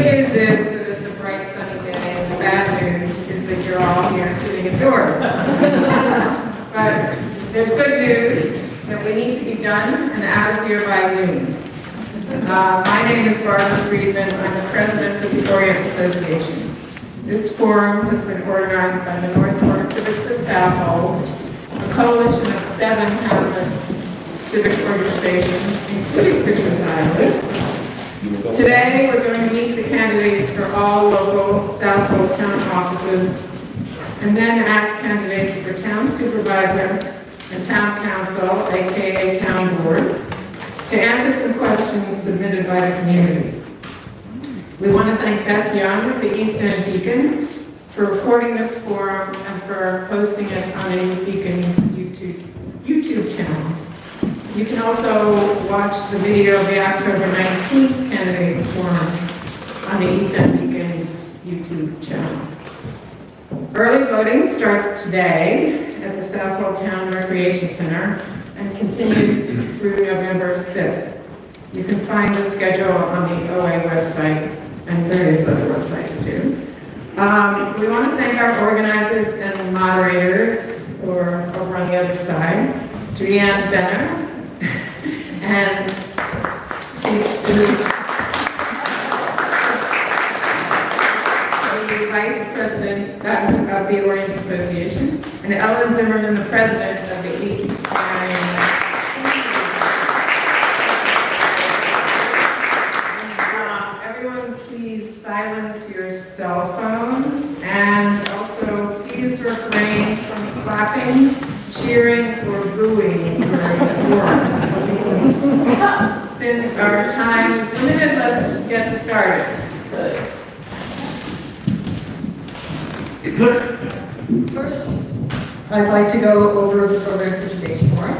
good news is that it's a bright sunny day, and the bad news is that you're all here sitting indoors. But there's good news that we need to be done and out of here by noon. My name is Barbara Friedman. I'm the president of the Orient Association. This forum has been organized by the North Fork Civics of Southold, a coalition of 7 Hamlet civic organizations, including Fisher's Island. Today, we're going to meet the candidates for all local Southold Town offices, and then ask candidates for Town Supervisor and Town Council, aka Town Board, to answer some questions submitted by the community. We want to thank Beth Young of the East End Beacon for recording this forum and for posting it on the Beacon's YouTube channel. You can also watch the video of the October 19th Candidates Forum on the East End Beacon's YouTube channel. Early voting starts today at the Southold Town Recreation Center and continues through November 5th. You can find the schedule on the OA website and various other websites too. We want to thank our organizers and moderators, who are over on the other side, Julianne Benner, and she's the Vice President of the Orient Association, and Ellen Zimmerman, the President of the East Marion. Everyone, please silence your cell phones, and also please refrain from clapping, cheering, or booing during the forum. Since our time is limited, let's get started. First, I'd like to go over the program for today's forum.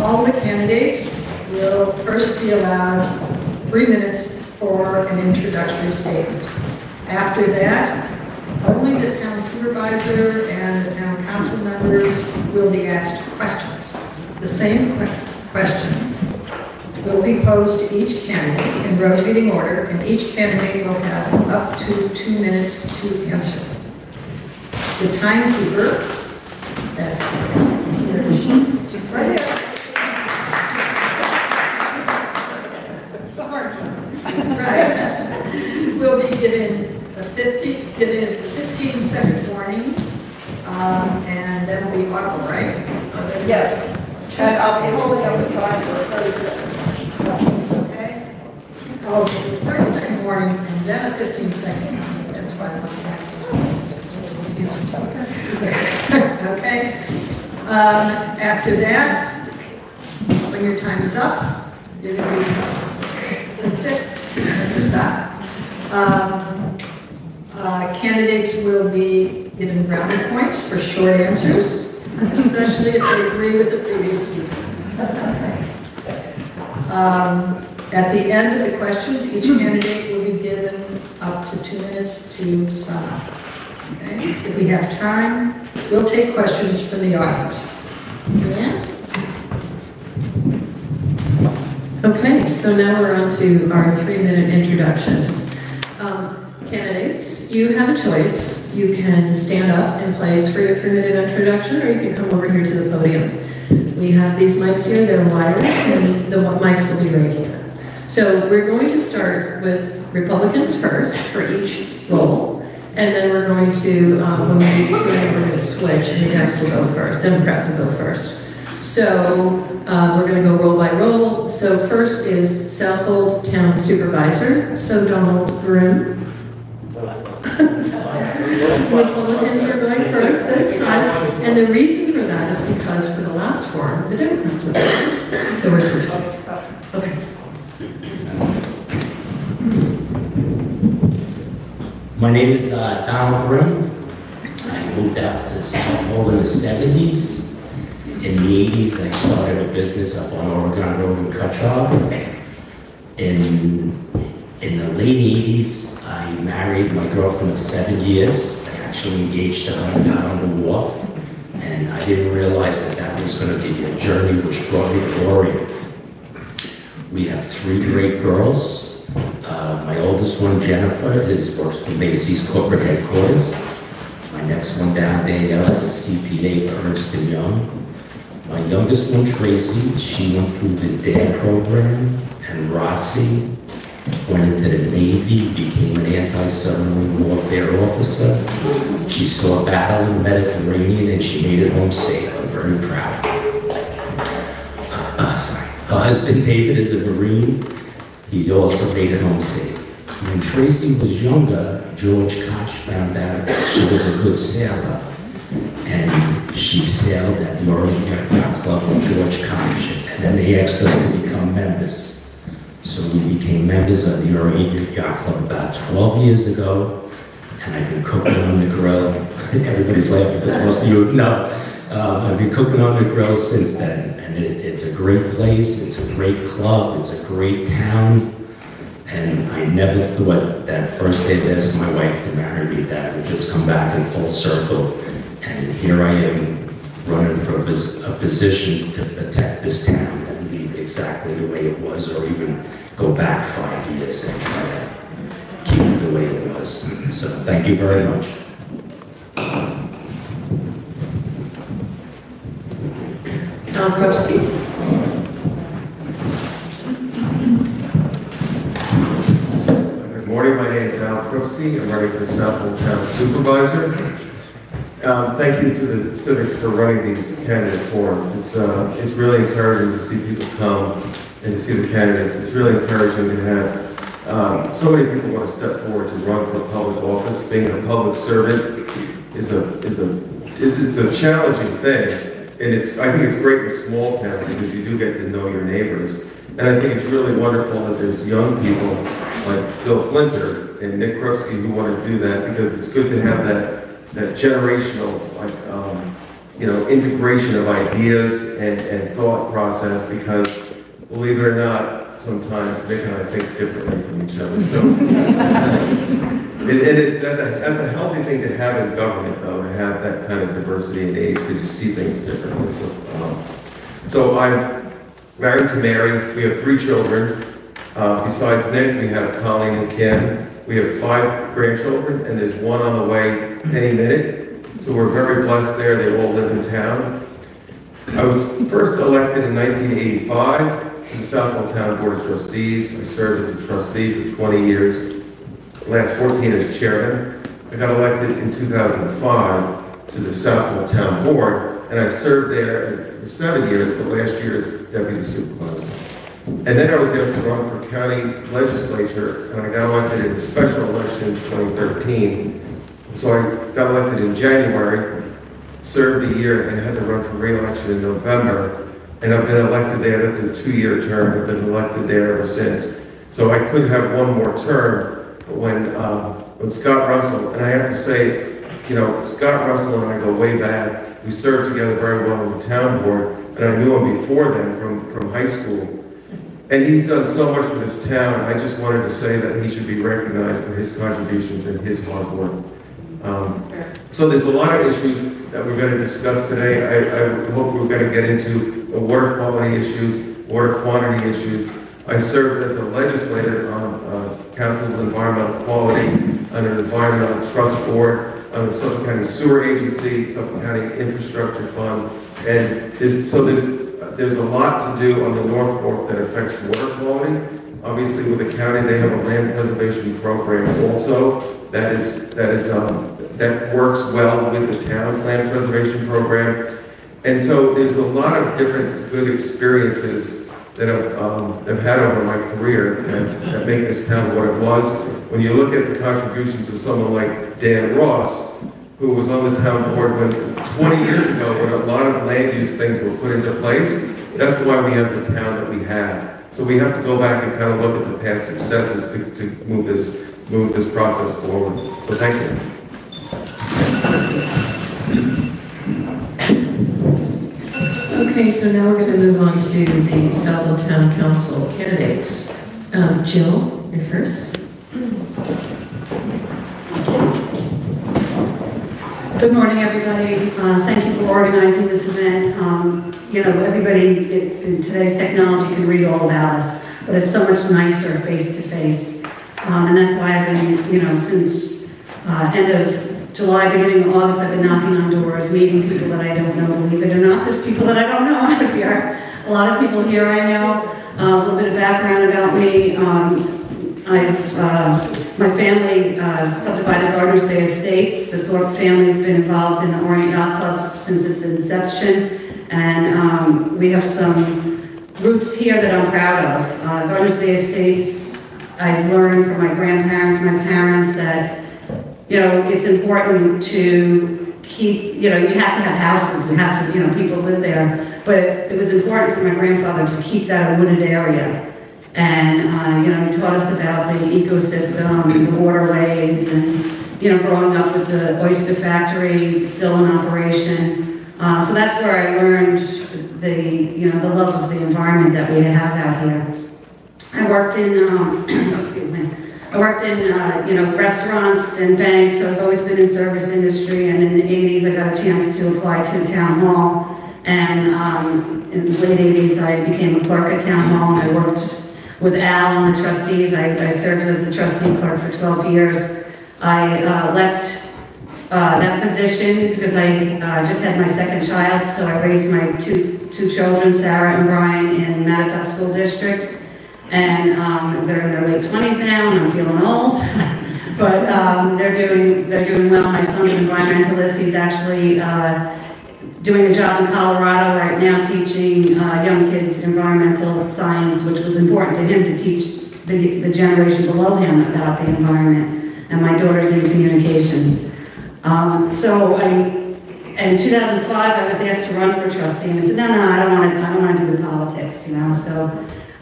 All the candidates will first be allowed 3 minutes for an introductory statement. After that, only the town supervisor and the town council members will be asked questions. The same question will be posed to each candidate in rotating order, and each candidate will have up to 2 minutes to answer. The timekeeper, that's she's right here. The hard one. Right. We'll be given a 15-second warning, and then we'll be audible, right? Yes. And I'll be holding up the sign for 30 seconds. Okay. Oh, 30-second warning, and then a 15-second warning. That's why I'm not practicing. Okay. After that, when your time is up, you're going to be, that's it. You're going to stop. Candidates will be given brownie points for short answers, especially if they agree with the previous speaker. Okay. At the end of the questions, each candidate will be given up to 2 minutes to sum up. Okay. If we have time, we'll take questions from the audience. Yeah? Okay, so now we're on to our 3-minute introductions. Candidates, you have a choice. You can stand up and place for your 3-minute introduction, or you can come over here to the podium. We have these mics here, they're wired, and the mics will be right here. So we're going to start with Republicans first for each role. And then we're going to, when we do Q&A, we're going to switch, and the Dems will go first, Democrats will go first. So we're going to go roll by roll. So first is Southold Town Supervisor, so Donald Groom. Republicans are going first this time, and the reason for that is because for the last forum, the Democrats were first. So we're switching. Okay. My name is Donald Grimm. I moved out to Southold in the 70s. In the 80s, I started a business up on Oregon Road in Poquatuck. In the late 80s, I married my girlfriend of 7 years. I actually engaged her out on the wharf, and I didn't realize that that was going to be a journey which brought me to Orient. We have 3 great girls. My oldest oldest one, Jennifer, works for Macy's corporate headquarters. My next one down, Danielle, is a CPA for Ernst & Young. My youngest one, Tracy, she went through the DARE program and ROTC, went into the Navy, became an anti-submarine warfare officer. She saw battle in the Mediterranean and she made it home safe. I'm very proud. Her husband, David, is a Marine. He also made it home safe. When Tracy was younger, George Koch found out that she was a good sailor. And she sailed at the Orient Yacht Club with George Koch. And then they asked us to become members. So we became members of the Orient Yacht Club about 12 years ago. And I've been cooking on the grill. Everybody's laughing because most of you know. I've been cooking on the grill since then. And it's a great place, it's a great club, it's a great town. And I never thought that first day I'd ask my wife to marry me that I would just come back in full circle. And here I am running for a position to protect this town and leave it exactly the way it was, or even go back 5 years and try to keep it the way it was. So thank you very much. Trustee. Good morning, my name is Trustee. I'm running for Southold Town Supervisor. Thank you to the Civics for running these candidate forums. It's really encouraging to see people come and to see the candidates. It's really encouraging to have so many people want to step forward to run for public office. Being a public servant is a challenging thing. And I think it's great in a small town because you do get to know your neighbors. And I think it's really wonderful that there's young people like Bill Flinter and Nick Krupski who want to do that, because it's good to have that generational, integration of ideas and thought process, because believe it or not, sometimes Nick and I think differently from each other. So that's a healthy thing to have in government, though, to have that kind of diversity in age, because you see things differently. So I'm married to Marion. We have 3 children. Besides Nick, we have Colleen and Kim. We have 5 grandchildren, and there's 1 on the way any minute. So we're very blessed there. They all live in town. I was first elected in 1985 to the Southold Town Board of Trustees. I served as a trustee for 20 years. Last 14 as chairman. I got elected in 2005 to the Southold Town Board, and I served there for 7 years, the last year as deputy supervisor. And then I was asked to run for county legislature, and I got elected in a special election in 2013. So I got elected in January, served the year, and had to run for re-election in November. And I've been elected there. That's a 2-year term. I've been elected there ever since. So I could have 1 more term. When Scott Russell, and I have to say, Scott Russell and I go way back. We served together very well on the town board, and I knew him before then from high school. And he's done so much for this town. I just wanted to say that he should be recognized for his contributions and his hard work. So there's a lot of issues that we're going to discuss today. I hope we're going to get into water quality issues, water quantity issues. I served as a legislator on Council of Environmental Quality, on an Environmental Trust Board, on the Suffolk County Sewer Agency, Suffolk County Infrastructure Fund, and there's a lot to do on the North Fork that affects water quality. Obviously, with the county, they have a land preservation program also that works well with the town's land preservation program, and so there's a lot of different good experiences that I've had over my career that make this town what it was. When you look at the contributions of someone like Dan Ross, who was on the town board when 20 years ago, when a lot of land use things were put into place, that's why we have the town that we have. So we have to go back and kind of look at the past successes to move this process forward. So thank you. Okay, so now we're going to move on to the Southold Town Council candidates. Jill, you're first. Good morning, everybody. Thank you for organizing this event. Everybody in today's technology can read all about us, but it's so much nicer face-to-face. And that's why I've been, you know, since end of July, beginning of August, I've been knocking on doors, meeting people that I don't know. Believe it or not, there's people that I don't know out here. A lot of people here I know. A little bit of background about me. My family subdivided Gardeners Bay Estates. The Thorpe family's been involved in the Orient Yacht Club since its inception. And we have some roots here that I'm proud of. Gardeners Bay Estates, I've learned from my grandparents, my parents, that, you know, it's important to keep, you know, you have to have houses, you have to, you know, people live there. But it was important for my grandfather to keep that a wooded area. And, you know, he taught us about the ecosystem and the waterways and, you know, growing up with the oyster factory still in operation. So that's where I learned the, you know, the love of the environment that we have out here. I worked in, excuse me, I worked in, you know, restaurants and banks, so I've always been in service industry, and in the 80s I got a chance to apply to town hall, and in the late 80s I became a clerk at town hall, and I worked with Al and the trustees. I served as the trustee clerk for 12 years. I left that position because I just had my second child, so I raised my two children, Sarah and Brian, in Poquatuck School District. And they're in their late 20s now, and I'm feeling old. But they're doing well. My son's an environmentalist. He's actually doing a job in Colorado right now teaching young kids environmental science, which was important to him to teach the generation below him about the environment. And my daughter's in communications. In 2005, I was asked to run for trustee, and I said, no, I don't want to do the politics, you know. So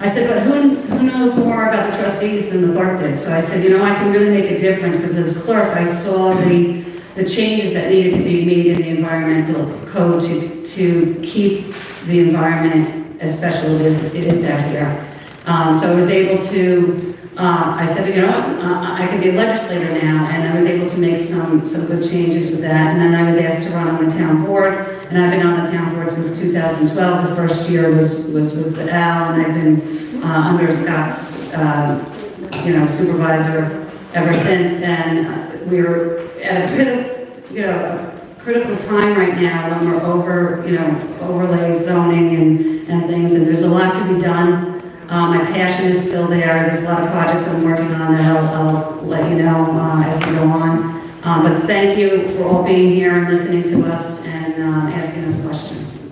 I said, but who knows more about the trustees than the clerk did? So I said, you know, I can really make a difference, because as clerk, I saw the changes that needed to be made in the environmental code to keep the environment as special as it is out here. So I was able to, I said, you know what, I could be a legislator now, and I was able to make some good changes with that. And then I was asked to run on the town board, and I've been on the town board since 2012. The first year was with Al, and I've been under Scott's, you know, supervisor ever since. And we're at a critical time right now when we're overlay zoning and things, and there's a lot to be done. My passion is still there. There's a lot of projects I'm working on that I'll let you know as we go on. But thank you for all being here and listening to us and asking us questions.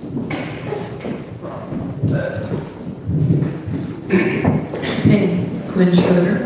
Hey, Gwen Schroeder.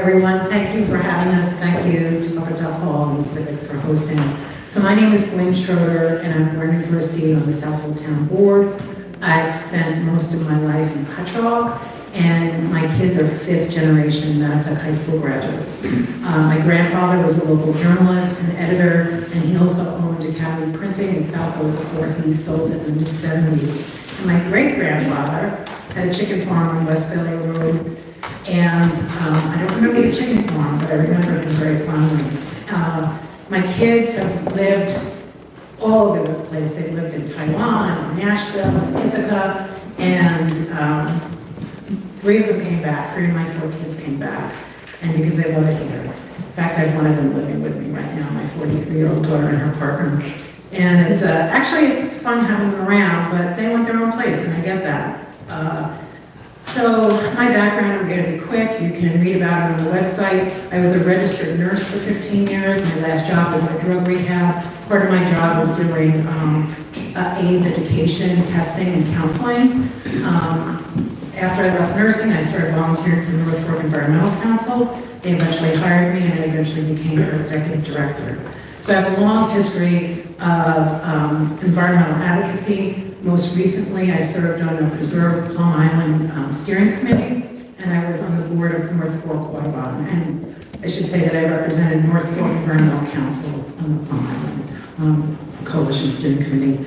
Everyone, thank you for having us. Thank you to Poquatuck Hall and the Civics for hosting. So my name is Gwen Schroeder, and I'm running for a seat on the Southold Town Board. I've spent most of my life in Poquatuck, and my kids are fifth generation Poquatuck High School graduates. My grandfather was a local journalist and editor, and he also owned Academy Printing in Southold before he sold it in the mid-70s. And my great-grandfather had a chicken farm on West Valley Road. And I don't remember the chicken farm, but I remember him very fondly. My kids have lived all over the place. They've lived in Taiwan, Nashville, Ithaca, and 3 of them came back. 3 of my 4 kids came back, and because they love it here. In fact, I have one of them living with me right now, my 43-year-old daughter and her partner. And it's actually it's fun having them around, but they want their own place, and I get that. So my background, I'm going to be quick. You can read about it on the website. I was a registered nurse for 15 years. My last job was at drug rehab. Part of my job was doing AIDS education, testing, and counseling. After I left nursing, I started volunteering for North Fork Environmental Council. They eventually hired me, and I eventually became their executive director. So I have a long history of environmental advocacy. Most recently, I served on the Preserve Plum Island Steering Committee, and I was on the board of North Fork Audubon. And I should say that I represented North Fork Environmental Council on the Plum Island Coalition Steering Committee.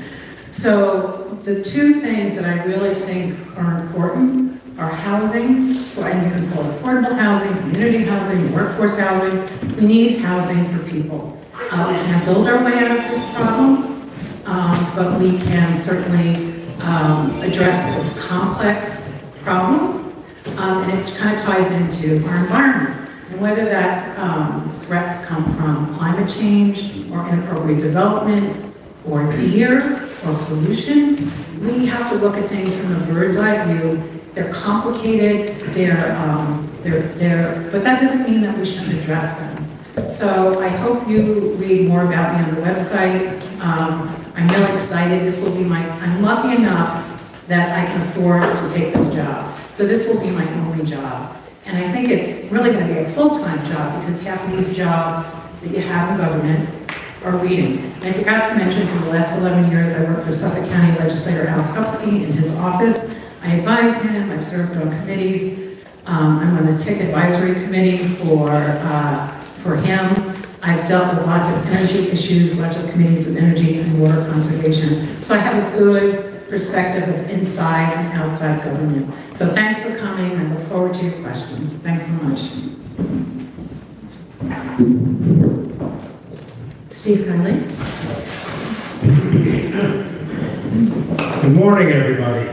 So the 2 things that I really think are important are housing, and you can call it affordable housing, community housing, workforce housing. We need housing for people. We can't build our way out of this problem. but we can certainly address it. It's a complex problem, and it kind of ties into our environment. And whether that threats come from climate change or inappropriate development or deer or pollution, we have to look at things from a bird's eye view. They're complicated, but that doesn't mean that we shouldn't address them. So I hope you read more about me on the website. I'm really excited. This will be I'm lucky enough that I can afford to take this job. So this will be my only job. And I think it's really going to be a full-time job because half of these jobs that you have in government are reading. And I forgot to mention for the last 11 years I worked for Suffolk County Legislator Al Krupski in his office. I advise him, I've served on committees. I'm on the TIC advisory committee for him. I've dealt with lots of energy issues, legislative committees with energy and water conservation. So I have a good perspective of inside and outside government. So thanks for coming. I look forward to your questions. Thanks so much. Steve Riley. Good morning, everybody.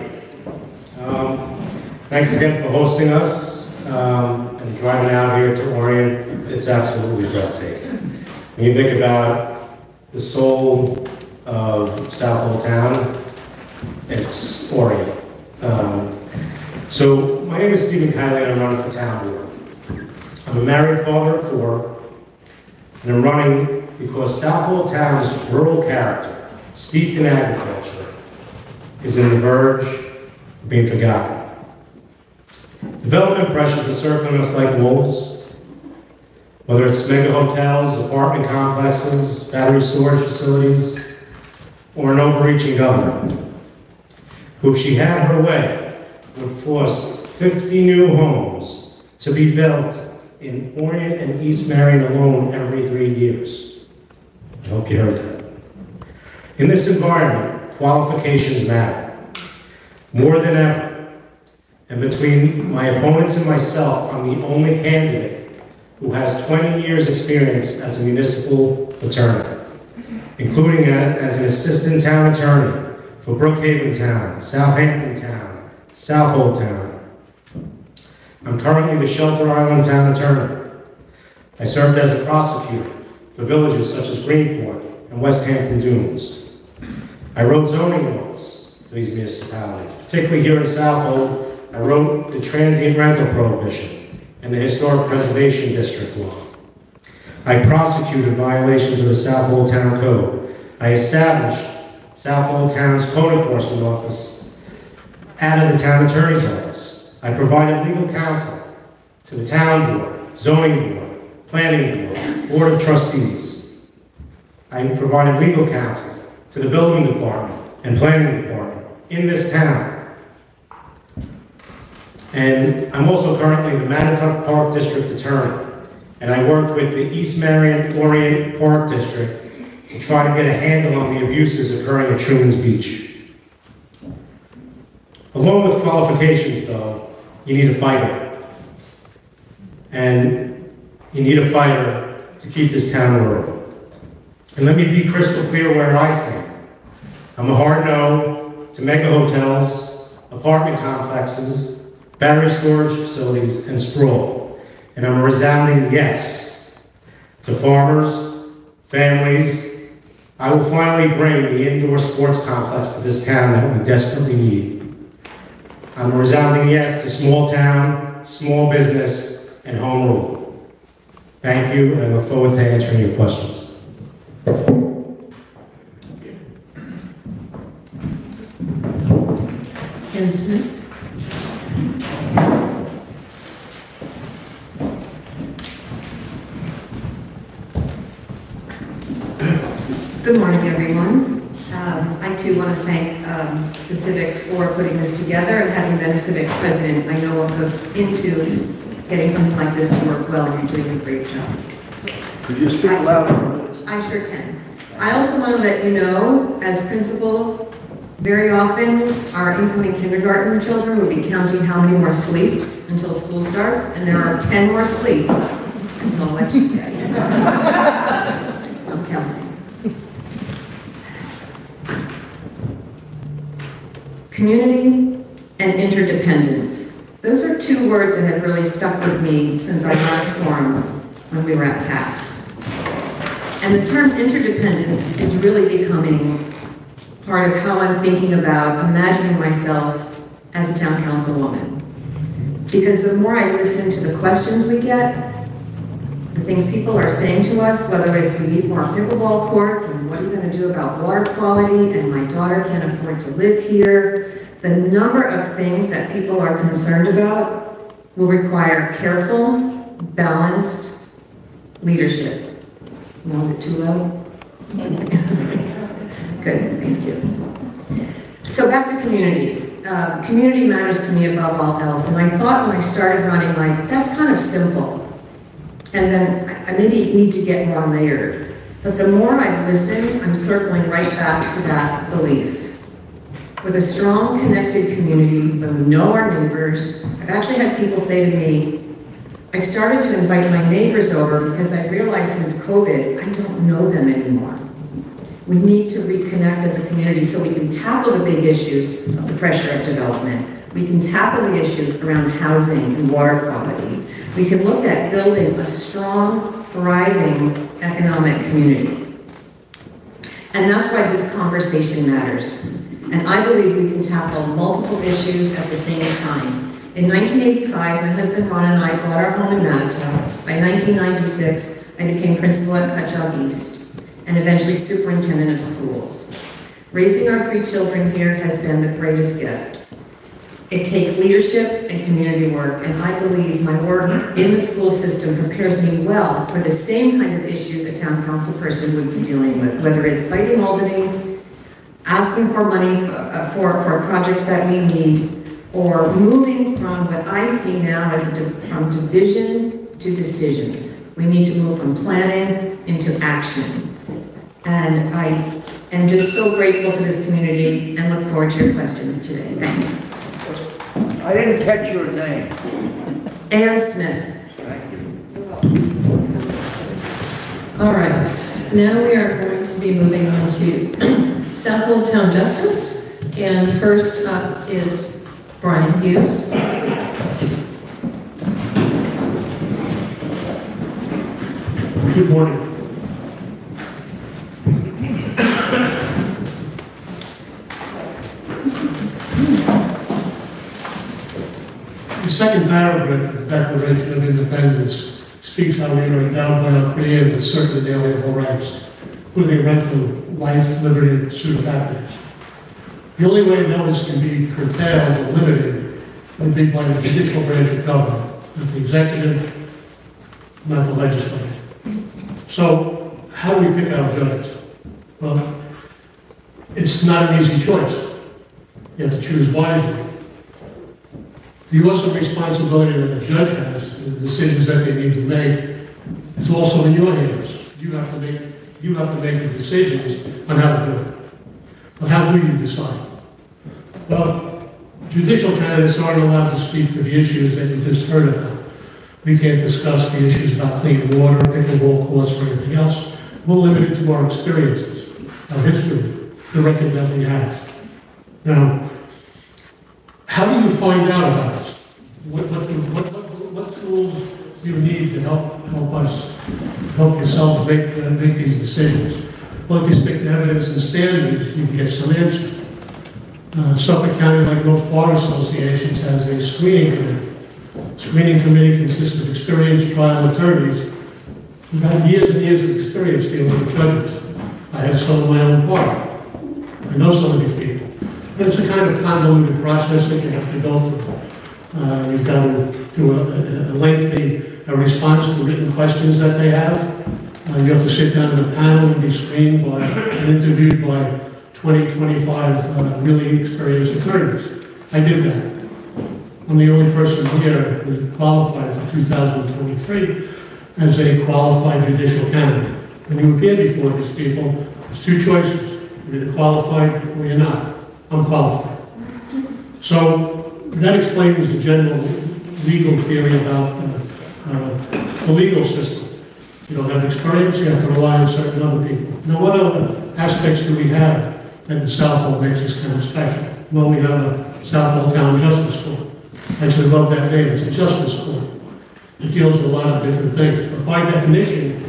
Thanks again for hosting us and driving out here to Orient. It's absolutely breathtaking. When you think about the soul of Southold Town, it's Orient. So my name is Stephen Kiley and I'm running for town board. I'm a married father of 4, and I'm running because Southold Town's rural character, steeped in agriculture, is on the verge of being forgotten. Development pressures are circling us like wolves, whether it's mega hotels, apartment complexes, battery storage facilities, or an overreaching government, who, if she had her way, would force 50 new homes to be built in Orient and East Marion alone every 3 years. I hope you heard that. In this environment, qualifications matter more than ever. And between my opponents and myself, I'm the only candidate who has 20 years experience as a municipal attorney, including as an assistant town attorney for Brookhaven Town, Southampton Town, Southold Town. I'm currently the Shelter Island Town Attorney. I served as a prosecutor for villages such as Greenport and West Hampton Dunes. I wrote zoning laws for these municipalities, particularly here in Southold. I wrote the transient rental prohibition and the historic preservation district law. I prosecuted violations of the Southold Town Code. I established Southold Town's code enforcement office out of the town attorney's office. I provided legal counsel to the town board, zoning board, planning board, board of trustees. I provided legal counsel to the building department and planning department in this town. And I'm also currently the Poquatuck Park District Attorney. And I worked with the East Marion Orient Park District to try to get a handle on the abuses occurring at Truman's Beach. Along with qualifications, though, you need a fighter. And you need a fighter to keep this town rural. And let me be crystal clear where I stand. I'm a hard no to mega hotels, apartment complexes, battery storage facilities, and sprawl. And I'm a resounding yes to farmers, families. I will finally bring the indoor sports complex to this town that we desperately need. I'm a resounding yes to small town, small business, and home rule. Thank you, and I look forward to answering your questions. Ken Smith. Good morning, everyone. I too want to thank the Civics for putting this together, and having been a Civic president, I know what goes into getting something like this to work well, and you're doing a great job. Could you speak louder? I sure can. I also want to let you know, as principal, very often our incoming kindergarten children will be counting how many more sleeps until school starts, and there are 10 more sleeps until election day. I'm counting. Community and interdependence. Those are two words that have really stuck with me since our last forum when we were at CAST. And the term interdependence is really becoming part of how I'm thinking about imagining myself as a town councilwoman. Because the more I listen to the questions we get, the things people are saying to us, whether it's we need more pickleball courts, and what are you going to do about water quality, and my daughter can't afford to live here, the number of things that people are concerned about will require careful, balanced leadership. Now, is it too low? Good, thank you. So back to community. Community matters to me above all else, and I thought when I started running, like, that's kind of simple. And then I maybe need to get more layered. But the more I've listened, I'm circling right back to that belief. With a strong, connected community, when we know our neighbors, I've actually had people say to me, I've started to invite my neighbors over because I realized since COVID, I don't know them anymore. We need to reconnect as a community so we can tackle the big issues of the pressure of development. We can tackle the issues around housing and water quality. We can look at building a strong, thriving economic community. And that's why this conversation matters. And I believe we can tackle multiple issues at the same time. In 1985, my husband Ron and I bought our home in Manitowoc. By 1996, I became principal at Poquatuck East, and eventually superintendent of schools. Raising our 3 children here has been the greatest gift. It takes leadership and community work, and I believe my work in the school system prepares me well for the same kind of issues a town council person would be dealing with, whether it's fighting Albany, asking for money for projects that we need, or moving from what I see now as from division to decisions. We need to move from planning into action. And I am just so grateful to this community and look forward to your questions today. Thanks. I didn't catch your name. Ann Smith. Thank you. All right, now we are going to be moving on to Southold Town Justice. And first up is Brian Hughes. Good morning. The second paragraph of the Declaration of Independence speaks how we are endowed by our Creator with certain inalienable rights, including the right to life, liberty, and pursuit of happiness. The only way those can be curtailed or limited would be by the judicial branch of government, not the executive, not the legislature. So, how do we pick our judges? Well, it's not an easy choice. You have to choose wisely. The awesome responsibility that a judge has, the decisions that they need to make, is also in your hands. You have to make the decisions on how to do it. But how do you decide? Well, judicial candidates aren't allowed to speak to the issues that you just heard about. We can't discuss the issues about clean water, pickleball courts, or anything else. We're limited to our experiences, our history, the record that we have. Now, how do you find out about it? What tools do you need to help yourself make these decisions? Well, if you stick to evidence and standards, you can get some answers. Suffolk County, like most bar associations, has a screening committee. Screening committee consists of experienced trial attorneys who've had years and years of experience dealing with judges. I have some of my own part. I know some of these people. But it's a kind of convoluted process that you have to go through. You've got to do a lengthy response to written questions that they have. You have to sit down in a panel and be screened by and interviewed by 20, 25 really experienced attorneys. I did that. I'm the only person here who qualified for 2023 as a qualified judicial candidate. When you appear before these people, there's 2 choices. You're either qualified or you're not. I'm qualified. So that explains the general legal theory about the legal system. You don't have experience, you have to rely on certain other people. Now, what other aspects do we have that in Southold makes us kind of special? Well, we have a Southold Town Justice Court. I actually love that name. It's a justice court. It deals with a lot of different things. But by definition,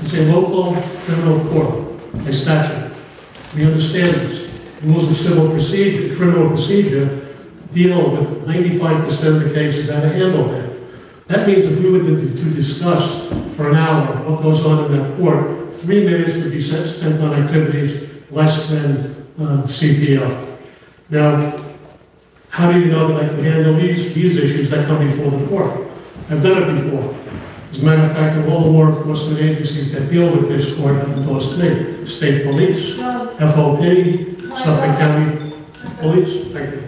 it's a local criminal court by statute. We understand this. Rules of civil procedure, criminal procedure, deal with 95% of the cases that are handled there. That means if we were to discuss for an hour what goes on in that court, 3 minutes would be spent on activities less than CPL. Now, how do you know that I can handle these issues that come before the court? I've done it before. As a matter of fact, of all the law enforcement agencies that deal with this court have endorsed me. State Police, FOP, Suffolk County Police. Thank you.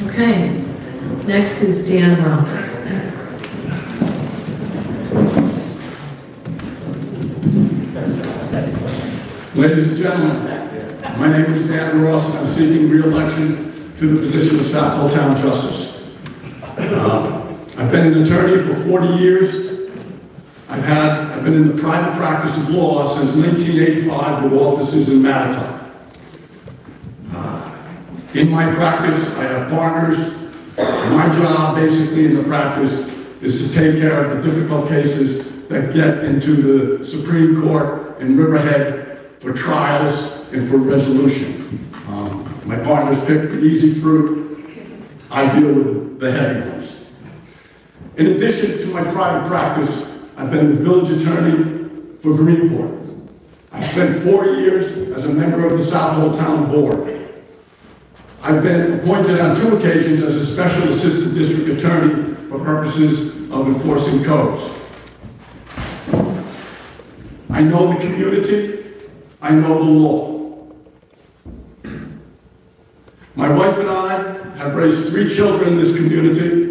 Okay, next is Dan Ross. Ladies and gentlemen, my name is Dan Ross and I'm seeking re-election to the position of Southold Town Justice. I've been an attorney for 40 years. I've been in the private practice of law since 1985 with offices in Poquatuck. In my practice, I have partners. My job, basically, in the practice is to take care of the difficult cases that get into the Supreme Court in Riverhead for trials and for resolution. My partners pick the easy fruit. I deal with the heavy ones. In addition to my private practice, I've been the village attorney for Greenport. I spent 4 years as a member of the Southold Town Board. I've been appointed on 2 occasions as a special assistant district attorney for purposes of enforcing codes. I know the community, I know the law. My wife and I have raised 3 children in this community.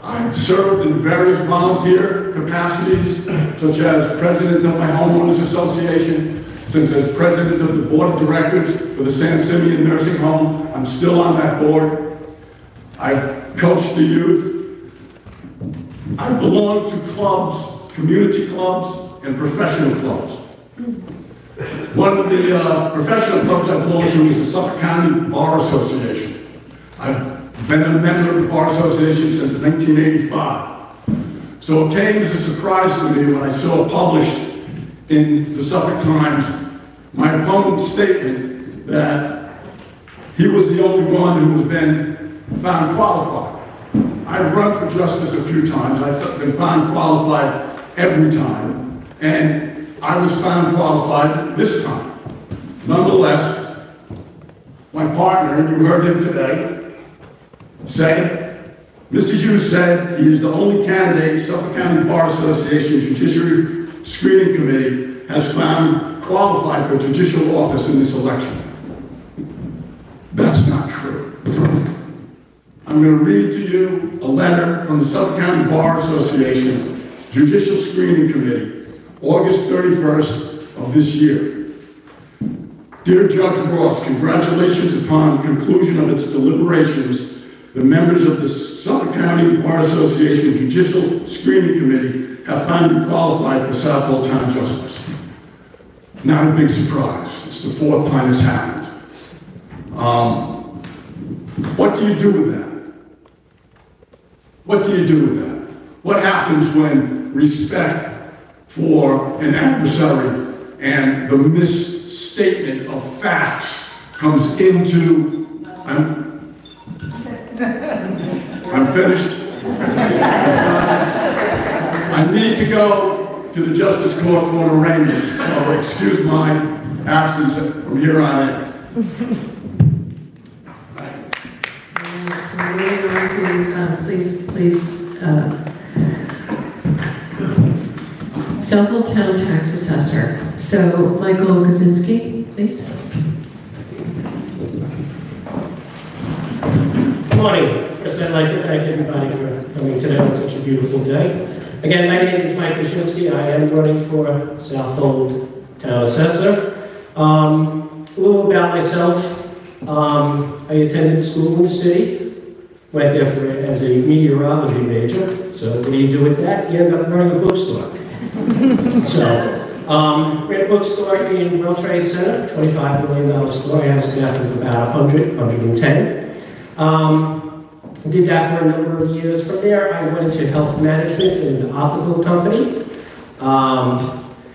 I've served in various volunteer capacities, such as president of my homeowners association, since as president of the board of directors for the San Simeon Nursing Home. I'm still on that board. I've coached the youth. I belong to clubs, community clubs, and professional clubs. One of the professional clubs I belong to is the Suffolk County Bar Association. I've been a member of the Bar Association since 1985. So it came as a surprise to me when I saw published in the Suffolk Times my opponent's statement that he was the only one who has been found qualified. I've run for justice a few times. I've been found qualified every time, and I was found qualified this time. Nonetheless, my partner, and you heard him today, say, Mr. Hughes said he is the only candidate Suffolk County Bar Association Judiciary Screening Committee has found qualified for judicial office in this election. That's not true. I'm going to read to you a letter from the Suffolk County Bar Association Judicial Screening Committee, August 31st of this year. Dear Judge Ross, congratulations upon conclusion of its deliberations. The members of the Suffolk County Bar Association Judicial Screening Committee have found you qualified for Southold Town Justice. Not a big surprise. It's the 4th time it's happened. What do you do with that? What do you do with that? What happens when respect for an adversary and the misstatement of facts comes into... I'm finished. I need to go to the Justice Court for an arraignment, so excuse my absence from here on in. We're moving on to, please, Southold Town Tax Assessor. So, Michael Kaczynski, please. Good morning. First, I'd like to thank everybody for coming today on such a beautiful day. Again, my name is Mike Kaczynski. I am running for Southold Town Assessor. A little about myself. I attended school in the city, went there as a meteorology major. So what do you do with that? You end up running a bookstore. So Ran a bookstore in World Trade Center, $25 million store. I had a staff of about 110. Did that for a number of years. From there, I went into health management in an optical company.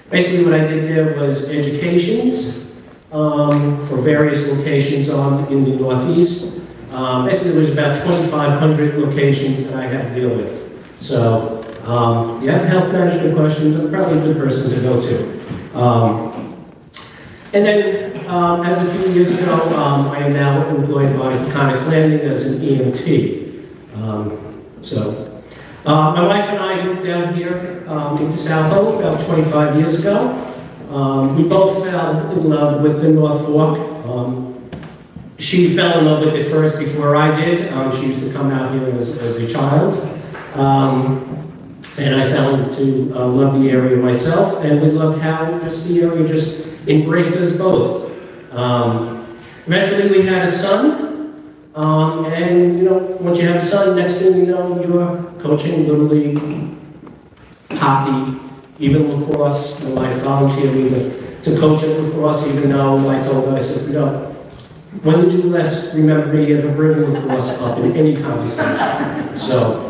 Basically, what I did there was educations for various locations in the Northeast. Basically, there was about 2,500 locations that I had to deal with. So, if you have health management questions, I'm probably a good person to go to. And then, as a few years ago, I am now employed by Poquatuck Landing as an EMT. My wife and I moved down here into Southold about 25 years ago. We both fell in love with the North Fork. She fell in love with it first before I did. She used to come out here as a child. And I fell into love the area myself, and we loved how just the area just embraced us both. Eventually we had a son, and you know, once you have a son, next thing you know, you're coaching Little League, hockey, even lacrosse. My wife volunteered me to coach at lacrosse, even though I told her, I said, you know, when did you last remember me ever bringing lacrosse up in any conversation? So,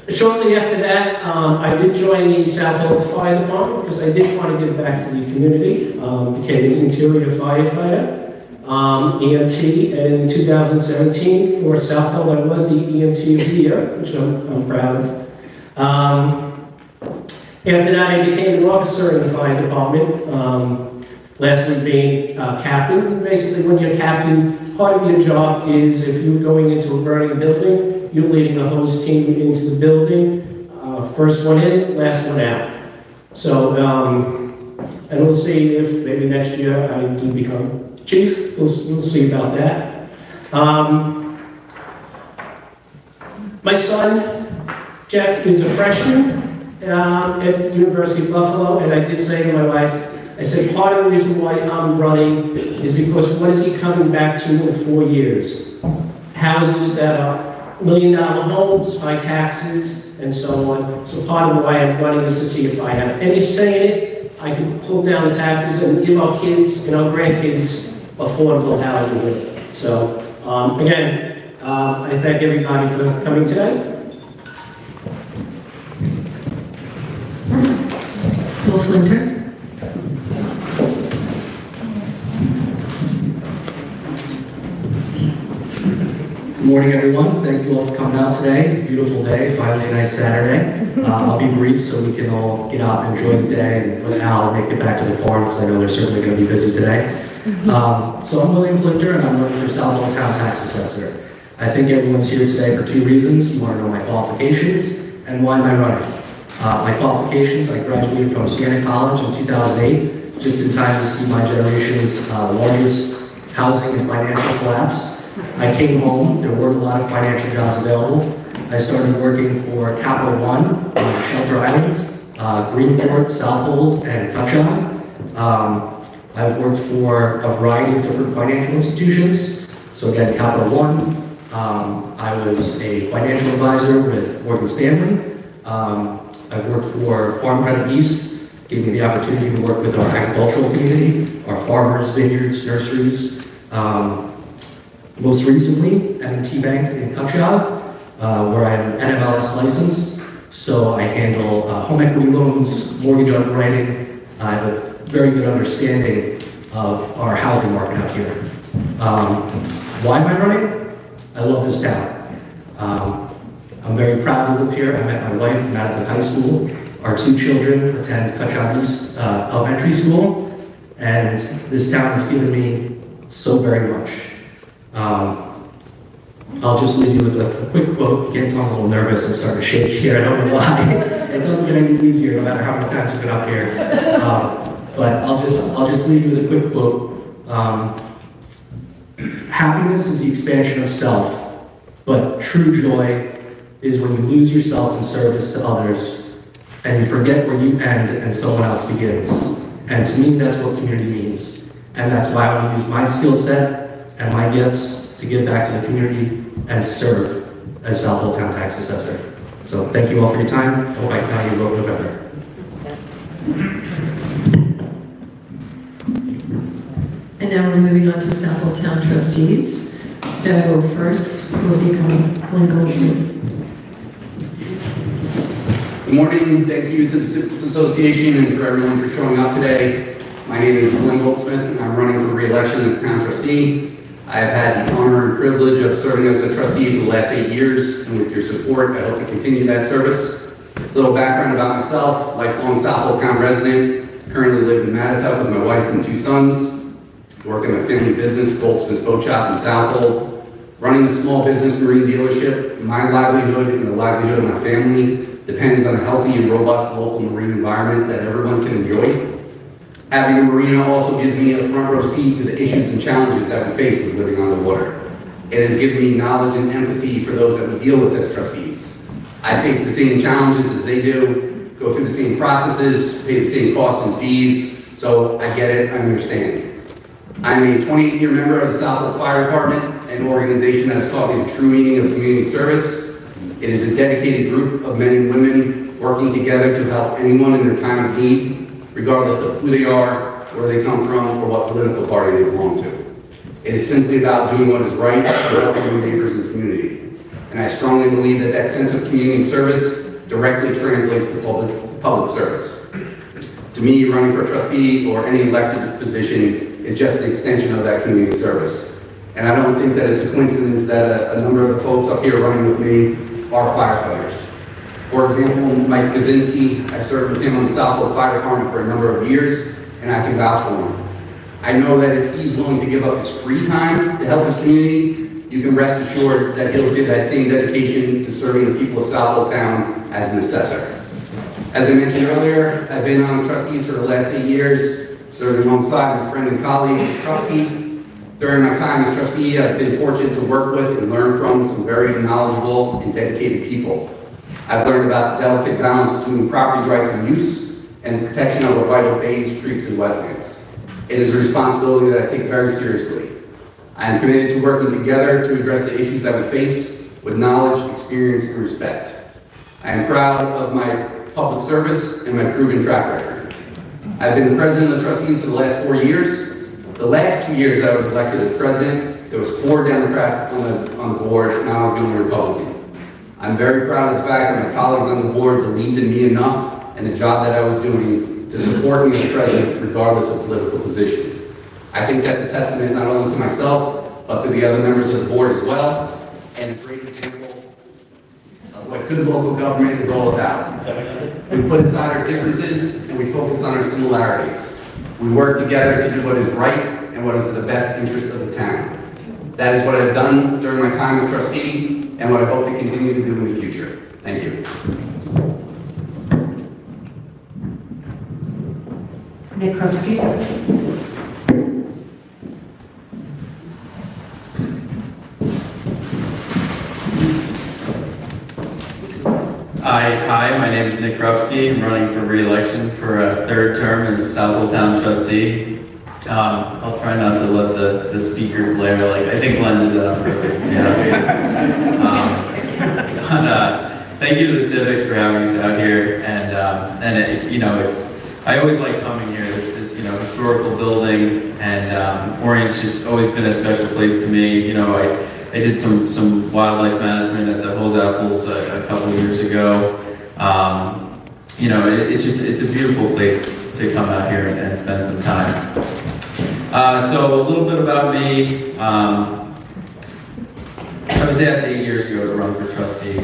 shortly after that, I did join the Southold Fire Department because I did want to give back to the community. Became an interior firefighter, EMT, and in 2017 for Southold I was the EMT of the year, which I'm proud of. After that, I became an officer in the fire department. Lastly, being captain. Basically, when you're captain, part of your job is if you're going into a burning building, you're leading the hose team into the building. First one in, last one out. So, and we'll see if maybe next year I do become chief. We'll see about that. My son, Jack, is a freshman at University of Buffalo, and I did say to my wife, I said, part of the reason why I'm running is because what is he coming back to in 4 years? Houses that are $1 million homes, high taxes, and so on. So part of why I'm running is to see if I have any say in it. I can pull down the taxes and give our kids and our grandkids affordable housing. So again, I thank everybody for coming today. Paul Flinter. Good morning, everyone. Thank you all for coming out today. Beautiful day, finally a nice Saturday. I'll be brief so we can all get out and enjoy the day and let Al make it back to the farm because I know they're certainly going to be busy today. So I'm William Flinter and I'm running for Southold Town Assessor. I think everyone's here today for two reasons. You want to know my qualifications and why am I running. My qualifications, I graduated from Siena College in 2008, just in time to see my generation's largest housing and financial collapse. I came home, there weren't a lot of financial jobs available. I started working for Capital One on Shelter Island, Greenport, Southold, and Poquatuck. I've worked for a variety of different financial institutions. So again, Capital One, I was a financial advisor with Morgan Stanley. I've worked for Farm Credit East, gave me the opportunity to work with our agricultural community, our farmers, vineyards, nurseries. Most recently, M&T Bank in Poquatuck, where I'm NMLS licensed. So I handle home equity loans, mortgage underwriting. I have a very good understanding of our housing market out here. Why am I running? I love this town. I'm very proud to live here. I met my wife from Marion High School. Our two children attend Poquatuck East Elementary School, and this town has given me so very much. I'll just leave you with a quick quote. Again, I'm a little nervous. I'm starting to shake here. I don't know why. It doesn't get any easier no matter how many times you've been up here. But I'll just leave you with a quick quote. Happiness is the expansion of self, but true joy is when you lose yourself in service to others and you forget where you end and someone else begins. And to me, that's what community means. And that's why I want to use my skill set and my gifts to give back to the community and serve as Southold Town Tax Assessor. So thank you all for your time. I hope I can have you vote in November. now we're moving on to Southold Town Trustees. So first will be Glenn Goldsmith. Good morning. Thank you to the Citizens Association and for everyone for showing up today. My name is Glenn Goldsmith and I'm running for re-election as town trustee. I've had the honor and privilege of serving as a trustee for the last 8 years, and with your support, I hope to continue that service. A little background about myself: lifelong Southold Town resident, currently live in Poquatuck with my wife and 2 sons, work in my family business, Goldsmith's Boat Shop in Southold, running a small business marine dealership. My livelihood and the livelihood of my family depends on a healthy and robust local marine environment that everyone can enjoy. Having a marina also gives me a front row seat to the issues and challenges that we face with living on the water. It has given me knowledge and empathy for those that we deal with as trustees. I face the same challenges as they do, go through the same processes, pay the same costs and fees, so I get it, I understand. I'm a 28-year member of the Southold Fire Department, an organization that has taught me the true meaning of community service. It is a dedicated group of men and women working together to help anyone in their time of need, regardless of who they are, where they come from, or what political party they belong to. It is simply about doing what is right for helping your neighbors and community. And I strongly believe that that sense of community service directly translates to public service. To me, running for a trustee or any elected position is just an extension of that community service. And I don't think that it's a coincidence that a number of the folks up here running with me are firefighters. For example, Mike Kaczynski, I've served with him on the Southold Fire Department for a number of years, and I can vouch for him. I know that if he's willing to give up his free time to help his community, you can rest assured that he'll give that same dedication to serving the people of Southold Town as an assessor. As I mentioned earlier, I've been on trustees for the last 8 years, serving alongside my friend and colleague, Trustee. During my time as trustee, I've been fortunate to work with and learn from some very knowledgeable and dedicated people. I've learned about the delicate balance between property rights and use and the protection of our vital bays, creeks, and wetlands. It is a responsibility that I take very seriously. I am committed to working together to address the issues that we face with knowledge, experience, and respect. I am proud of my public service and my proven track record. I've been the president of the trustees for the last 4 years. The last 2 years that I was elected as president, there was 4 Democrats on the board, and I was the only Republican. I'm very proud of the fact that my colleagues on the board believed in me enough and the job that I was doing to support me as president regardless of political position. I think that's a testament not only to myself, but to the other members of the board as well, and a great example of what good local government is all about. We put aside our differences and we focus on our similarities. We work together to do what is right and what is in the best interest of the town. That is what I've done during my time as trustee and what I hope to continue to do in the future. Thank you. Nick Krupski. Hi, my name is Nick Krupski. I'm running for re-election for a 3rd term as Southold Town trustee. I'll try not to let the speaker glare. I think Glenn did that on purpose, to be honest. Thank you to the Civics for having us out here, I always like coming here. This historical building, and Orient's just always been a special place to me. I did some wildlife management at the Southolds a couple of years ago. It's a beautiful place to come out here and spend some time. So a little bit about me. I was asked 8 years ago to run for trustee,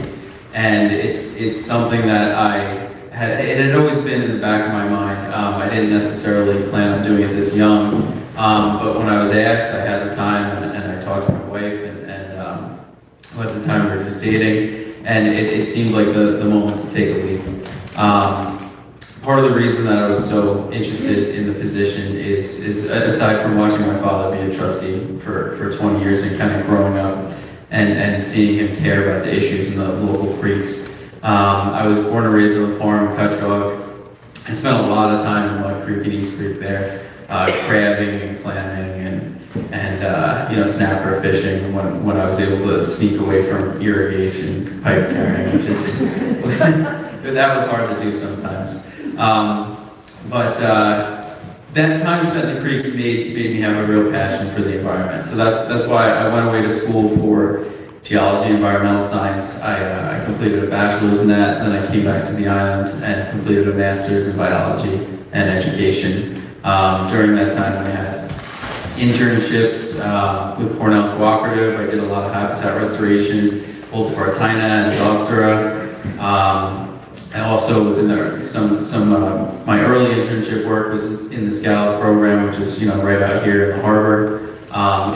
and it's something that it had always been in the back of my mind. I didn't necessarily plan on doing it this young, but when I was asked, I had the time, and I talked to my wife, and at the time we were just dating, and it seemed like the moment to take a leap. Part of the reason that I was so interested in the position is aside from watching my father be a trustee for 20 years and kind of growing up and seeing him care about the issues in the local creeks. I was born and raised on the farm in Poquatuck. I spent a lot of time in Mud Creek and East Creek there, crabbing and clamming and snapper fishing when I was able to sneak away from irrigation pipe carrying, which is that was hard to do sometimes. that time spent in the creeks made me have a real passion for the environment. So that's why I went away to school for geology, environmental science. I completed a bachelor's in that, then I came back to the island and completed a master's in biology and education. During that time, I had internships with Cornell Cooperative. I did a lot of habitat restoration, Old Spartina and Zostera. I also was in there, my early internship work was in the Scout program, which is, right out here in the harbor.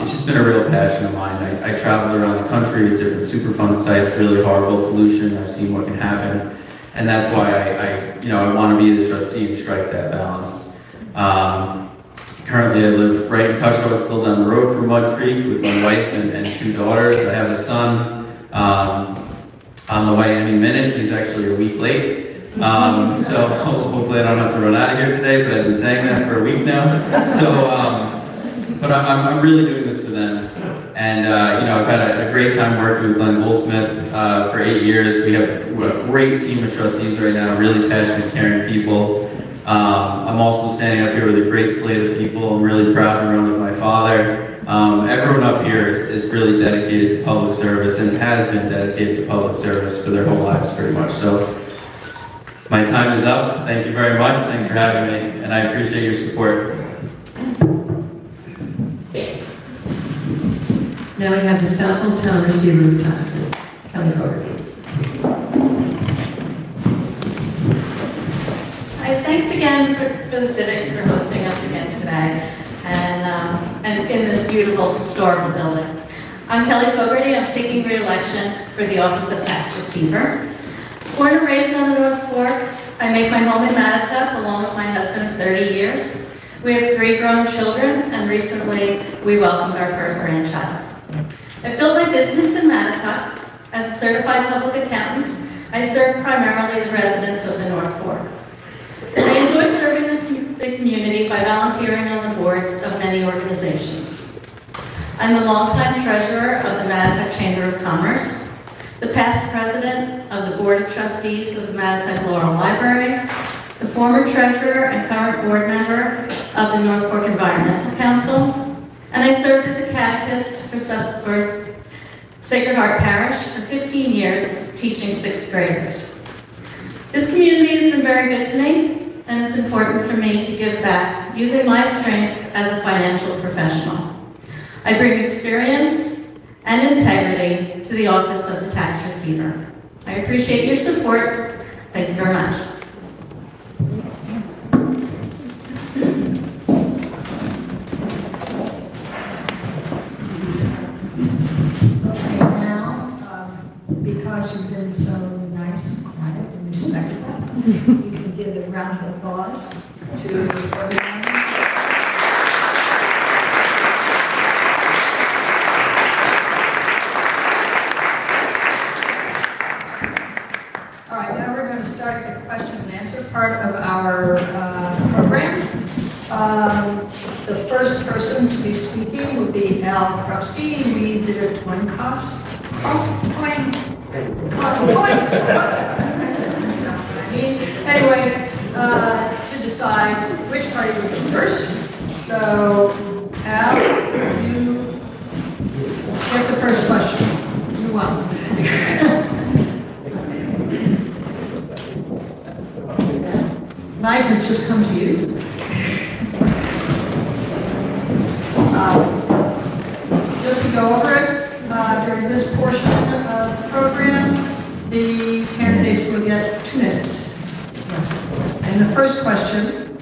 It's just been a real passion of mine. I traveled around the country at different Superfund sites, really horrible pollution. I've seen what can happen. And that's why I want to be the trustee and strike that balance. Currently I live right in Cutchogue, still down the road from Mud Creek with my wife and 2 daughters. I have a son on the way any minute. He's actually a week late. So hopefully I don't have to run out of here today, but I've been saying that for a week now. So, but I'm really doing this for them. And I've had a great time working with Glenn Goldsmith for 8 years. We have a great team of trustees right now, really passionate, caring people. I'm also standing up here with a great slate of people. I'm really proud to run with my father. Everyone up here is really dedicated to public service and has been dedicated to public service for their whole lives pretty much. So my time is up. Thank you very much. Thanks for having me, and I appreciate your support. Now we have the Southold Town Roof Taxes. Kelly Fogarty. Hi, thanks again for the Civics for hosting us again today, and in this beautiful historical building. I'm Kelly Fogarty. I'm seeking re-election for the Office of Tax Receiver. Born and raised on the North Fork, I make my home in Mattatuck along with my husband of 30 years. We have 3 grown children, and recently we welcomed our first grandchild. I built my business in Mattatuck. As a certified public accountant, I serve primarily the residents of the North Fork. I enjoy serving the community by volunteering on the boards of many organizations. I'm the longtime treasurer of the Mattatuck Chamber of Commerce, the past president of the Board of Trustees of the Mattatuck Laurel Library, the former treasurer and current board member of the North Fork Environmental Council, and I served as a catechist for Sacred Heart Parish for 15 years, teaching 6th graders. This community has been very good to me, and it's important for me to give back using my strengths as a financial professional. I bring experience and integrity to the office of the tax receiver. I appreciate your support. Thank you very much. Because you've been so nice and quiet and respectful, you can give a round of applause to everyone. All right, now we're going to start the question and answer part of our program. The first person to be speaking will be Al Trustee. We did a coin toss. Anyway, to decide which party would go first. So, Al, you get the first question. You won. Mike has just come to you. Just to go over it, during this portion of the program, the candidates will get 2 minutes to answer. And the first question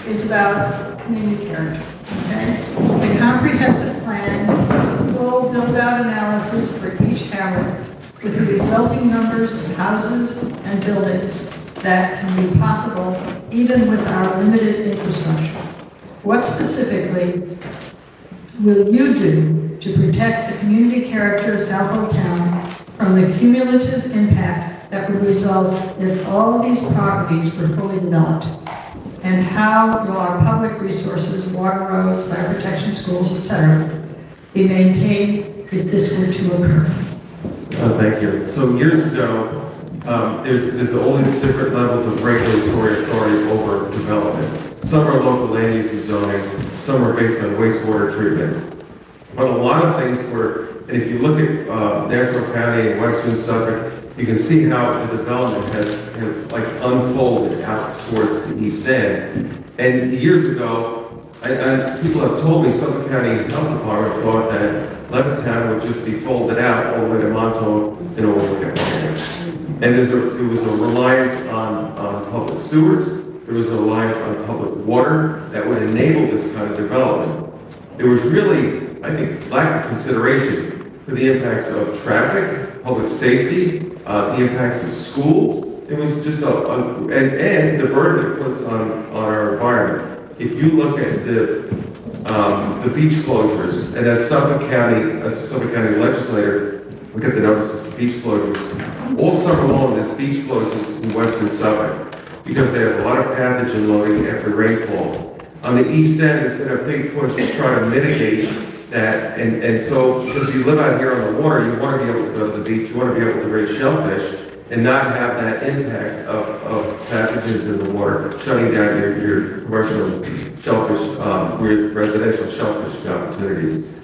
is about community character. Okay? The comprehensive plan is a full build-out analysis for each hamlet with the resulting numbers of houses and buildings that can be possible even with our limited infrastructure. What specifically will you do to protect the community character of Southold Town from the cumulative impact that would result if all of these properties were fully developed? And how will our public resources, water, roads, fire protection, schools, etc., be maintained if this were to occur? Thank you. So years ago, there's all these different levels of regulatory authority over development. Some are local land use and zoning, some are based on wastewater treatment. But a lot of things were, and if you look at Nassau County and Western Suffolk, you can see how the development has like unfolded out towards the East End. And years ago, people have told me Suffolk County Health Department thought that Levittown would just be folded out all the way to Montauk and all the way to Orient. And there was a reliance on public sewers, there was a reliance on public water that would enable this kind of development. There was really, I think, lack of consideration for the impacts of traffic, public safety, the impacts of schools. It was just and the burden it puts on our environment. If you look at the beach closures, and as a Suffolk County legislator, look at the notices of beach closures. All summer long, there's beach closures in Western Suffolk because they have a lot of pathogen loading after rainfall. On the East End, there's been a big push to try to mitigate that, and so because you live out here on the water, you want to be able to go to the beach, you want to be able to raise shellfish, and not have that impact of pathogens in the water, shutting down your commercial shellfish, your residential shellfish opportunities.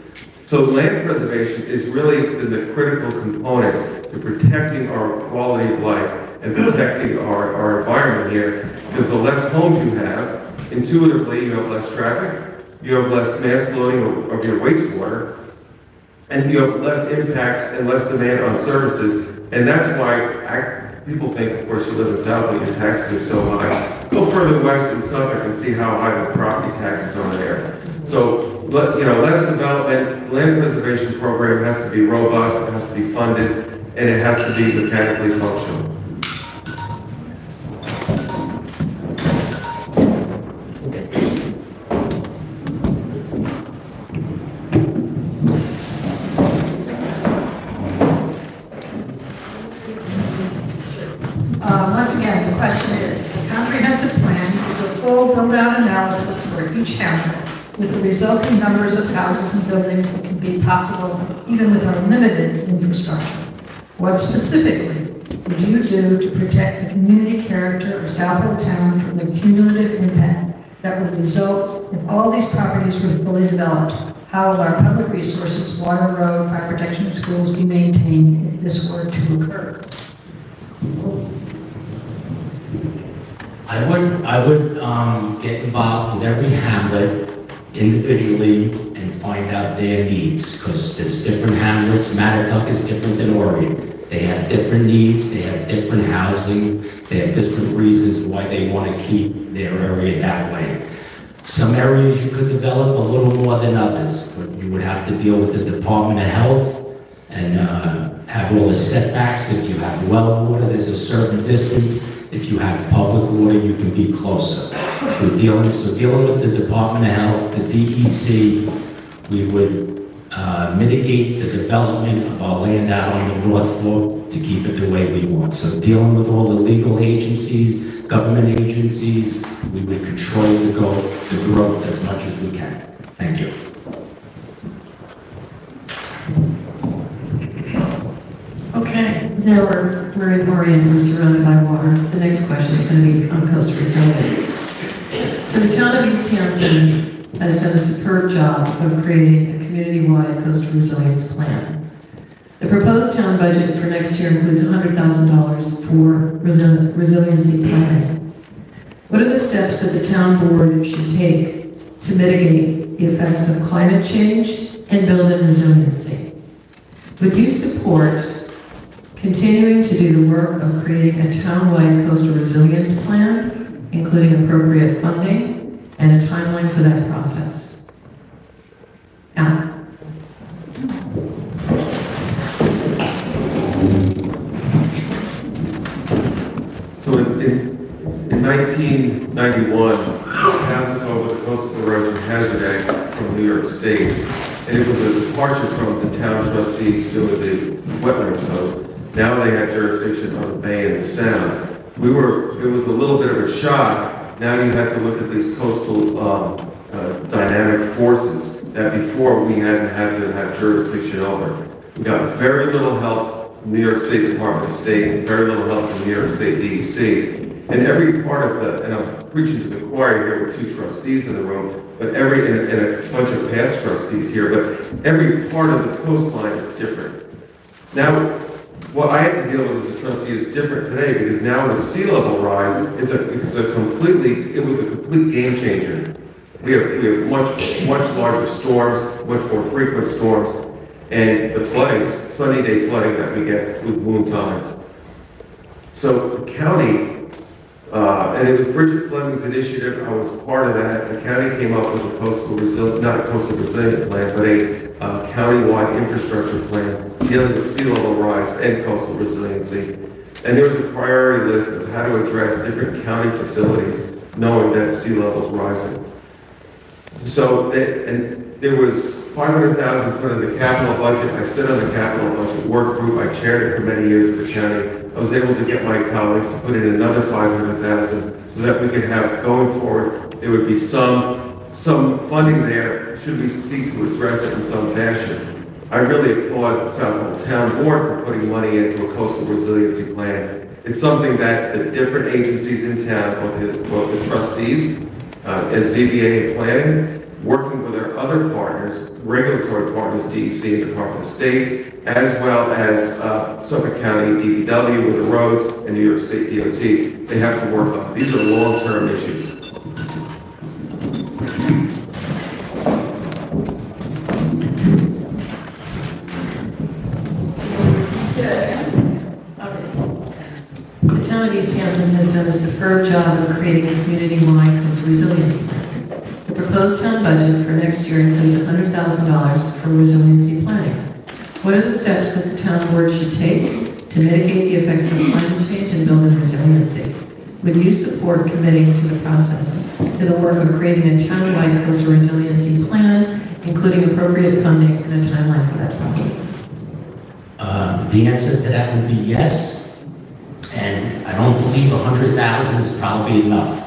So land preservation is really the critical component to protecting our quality of life and protecting our environment here, because the less homes you have, intuitively you have less traffic, you have less mass loading of your wastewater, and you have less impacts and less demand on services. And that's why people think, of course, you live in Southold, your taxes are so high. Go further west in Suffolk and see how high the property taxes are there. So, less development, land preservation program has to be robust, it has to be funded, and it has to be mechanically functional. Once again, the question is, the comprehensive plan is a full build-out analysis for each hamlet with the resulting numbers of houses and buildings that can be possible even with our limited infrastructure. What specifically would you do to protect the community character of Southold Town from the cumulative impact that would result if all these properties were fully developed? How will our public resources, water, road, fire protection, schools be maintained if this were to occur? I would get involved with every hamlet individually and find out their needs, because there's different hamlets. Poquatuck is different than Orient. They have different needs, they have different housing, they have different reasons why they want to keep their area that way. Some areas you could develop a little more than others, but you would have to deal with the Department of Health and have all the setbacks. If you have well water, there's a certain distance. If you have public water, you can be closer. So dealing with the Department of Health, the DEC, we would mitigate the development of our land out on the North Fork to keep it the way we want. So dealing with all the legal agencies, government agencies, we would control the growth as much as we can. Thank you. Okay, now we're in Marion, we're surrounded by water. The next question is going to be on coastal resilience. So the town of East Hampton has done a superb job of creating a community-wide coastal resilience plan. The proposed town budget for next year includes $100,000 for resiliency planning. What are the steps that the town board should take to mitigate the effects of climate change and build in resiliency? Would you support continuing to do the work of creating a town-wide coastal resilience plan, including appropriate funding and a timeline for that process? Al? So in 1991, the town took over the Coastal Erosion Hazard Act from New York State, and it was a departure from the town trustees doing the wetland code. Now they had jurisdiction on the bay and the sound. It was a little bit of a shock. Now you had to look at these coastal dynamic forces that before we hadn't had to have jurisdiction over. We got very little help from New York State Department of State, very little help from New York State DEC. And every part of the, and I'm preaching to the choir here with 2 trustees in the room, but and a bunch of past trustees here, but every part of the coastline is different. Now, what I have to deal with as a trustee is different today, because now with sea level rise, it was a complete game changer. We have much larger storms, much more frequent storms, and the flooding, sunny day flooding that we get with moon tides. So the county, and it was Bridget Fleming's initiative, I was part of that. The county came up with a not a coastal resilience plan, but a county-wide infrastructure plan dealing with sea level rise and coastal resiliency. And there was a priority list of how to address different county facilities, knowing that sea level is rising. So, and there was $500,000 put in the capital budget. I sit on the capital budget work group. I chaired it for many years at the county. I was able to get my colleagues to put in another $500,000 so that we could have, going forward, there would be some funding there should we seek to address it in some fashion. I really applaud the Southold Town Board for putting money into a coastal resiliency plan. It's something that the different agencies in town, both the trustees and ZBA and planning, working with our other partners, regulatory partners, DEC and Department of State, as well as Suffolk County DPW with the roads and New York State DOT, they have to work on. These are long-term issues. The town of East Hampton has done a superb job of creating a community-wide coastal resiliency plan. The proposed town budget for next year includes $100,000 for resiliency planning. What are the steps that the town board should take to mitigate the effects of climate change and build in resiliency? Would you support committing to the process, to the work of creating a town-wide coastal resiliency plan, including appropriate funding and a timeline for that process? The answer to that would be yes, and I don't believe 100,000 is probably enough.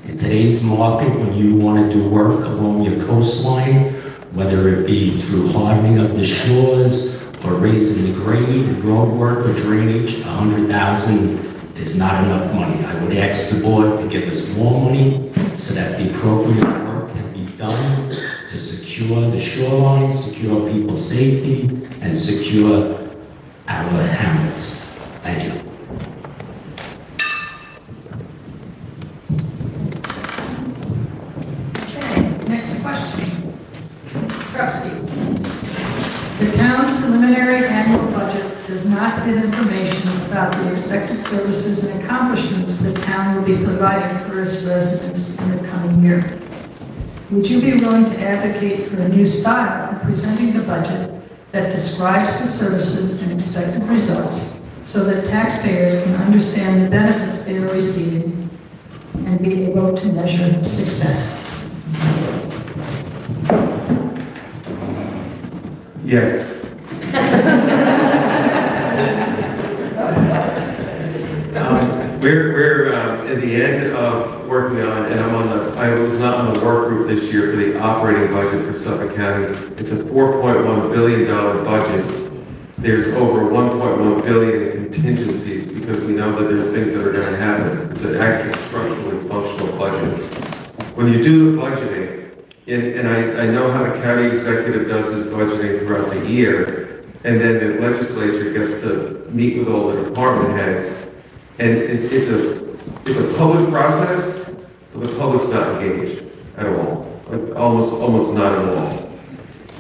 In today's market, when you want to do work along your coastline, whether it be through hardening of the shores or raising the grade, road work or drainage, 100,000 is not enough money. I would ask the board to give us more money so that the appropriate work can be done to secure the shoreline, secure people's safety, and secure our hamlets. Thank you. Okay, next question. Trustee. The town's preliminary annual budget does not give information about the expected services and accomplishments the town will be providing for its residents in the coming year. Would you be willing to advocate for a new style in presenting the budget that describes the services and expected results so that taxpayers can understand the benefits they are receiving and be able to measure success? Yes. We're at the end of working on, and I was not on the work group this year for the operating budget for Suffolk County. It's a $4.1 billion budget. There's over $1.1 billion in contingencies because we know that there's things that are going to happen. It's an actual structurally functional budget. When you do the budgeting, and I know how the county executive does his budgeting throughout the year, and then the legislature gets to meet with all the department heads, and it's a public process, but the public's not engaged at all, almost not at all.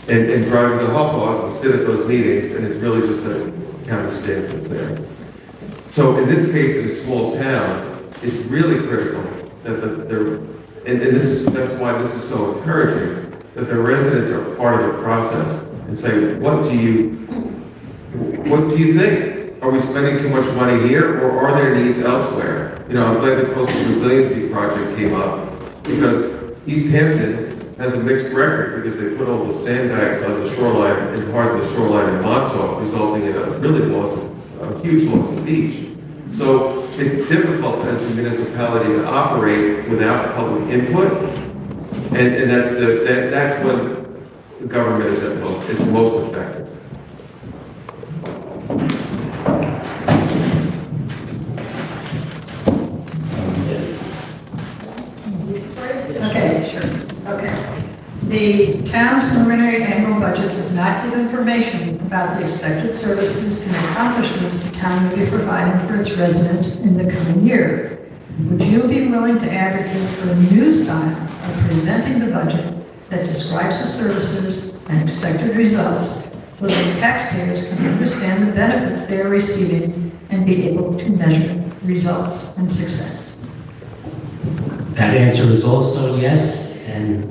And driving the hot dog, we sit at those meetings, and it's really just a county staff that's there. So in this case, in a small town, it's really critical that that's why this is so encouraging, that the residents are part of the process and say, what do you think? Are we spending too much money here, or are there needs elsewhere? You know, I'm glad the Coastal Resiliency Project came up, because East Hampton has a mixed record, because they put all the sandbags on the shoreline and part of the shoreline in Montauk, resulting in a huge loss of beach. So it's difficult as a municipality to operate without public input, and that's when the government is at most effective. Okay, sure. Okay. The town's preliminary annual budget does not give information about the expected services and accomplishments the town will be providing for its residents in the coming year. Would you be willing to advocate for a new style of presenting the budget that describes the services and expected results so that taxpayers can understand the benefits they are receiving and be able to measure results and success? That answer is also yes, and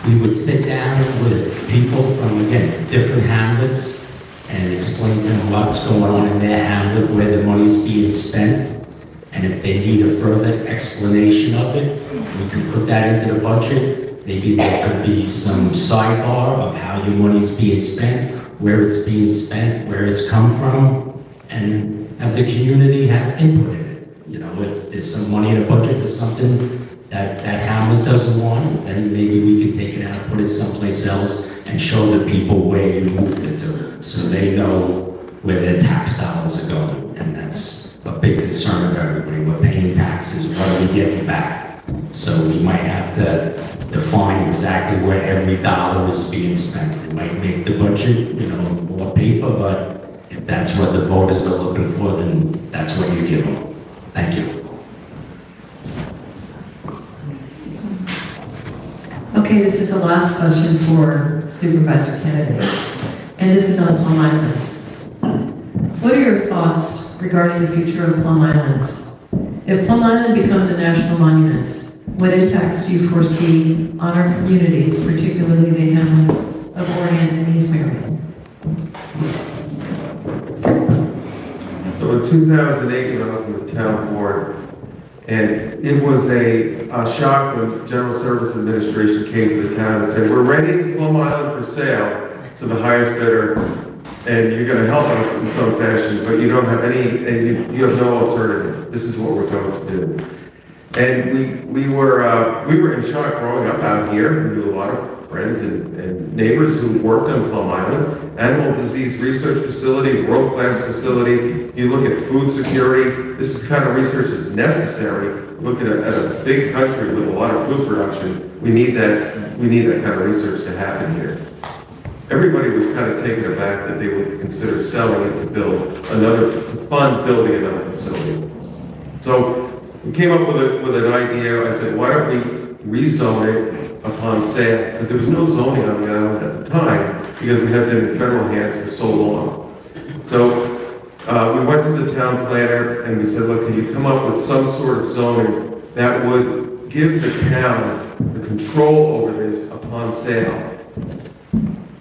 we would sit down with people from, again, different hamlets and explain to them what's going on in their hamlet, where the money's being spent, and if they need a further explanation of it, we can put that into the budget. Maybe there could be some sidebar of how your money's being spent, where it's being spent, where it's come from, and have the community have input in it. You know, if there's some money in a budget for something that hamlet doesn't want, then maybe we can take it out, put it someplace else, and show the people where you moved it to, so they know where their tax dollars are going. And that's a big concern of everybody. We're paying taxes, what are we getting back? So we might have to define exactly where every dollar is being spent. It might make the budget, you know, more paper, but if that's what the voters are looking for, then that's what you give them. Thank you. Okay, this is the last question for supervisor candidates, and this is on Plum Island. What are your thoughts regarding the future of Plum Island? If Plum Island becomes a national monument, what impacts do you foresee on our communities, particularly the hamlets of Orient and East Marion? So in 2008, when I was on the town board, and it was a shock when General Service Administration came to the town and said, we're readying Plum Island for sale to the highest bidder, and you're going to help us in some fashion, but you don't have any, and you have no alternative. This is what we're going to do. And we were in shock growing up out here. We knew a lot of friends and neighbors who worked on Plum Island. Animal disease research facility, world-class facility. You look at food security. This is kind of research is necessary. Look at a big country with a lot of food production. We need that kind of research to happen here. Everybody was kind of taken aback that they would consider selling it to fund building another facility. So we came up with an idea. I said, why don't we rezone it upon sale? Because there was no zoning on the island at the time, because we had been in federal hands for so long. So we went to the town planner and we said, look, can you come up with some sort of zoning that would give the town the control over this upon sale?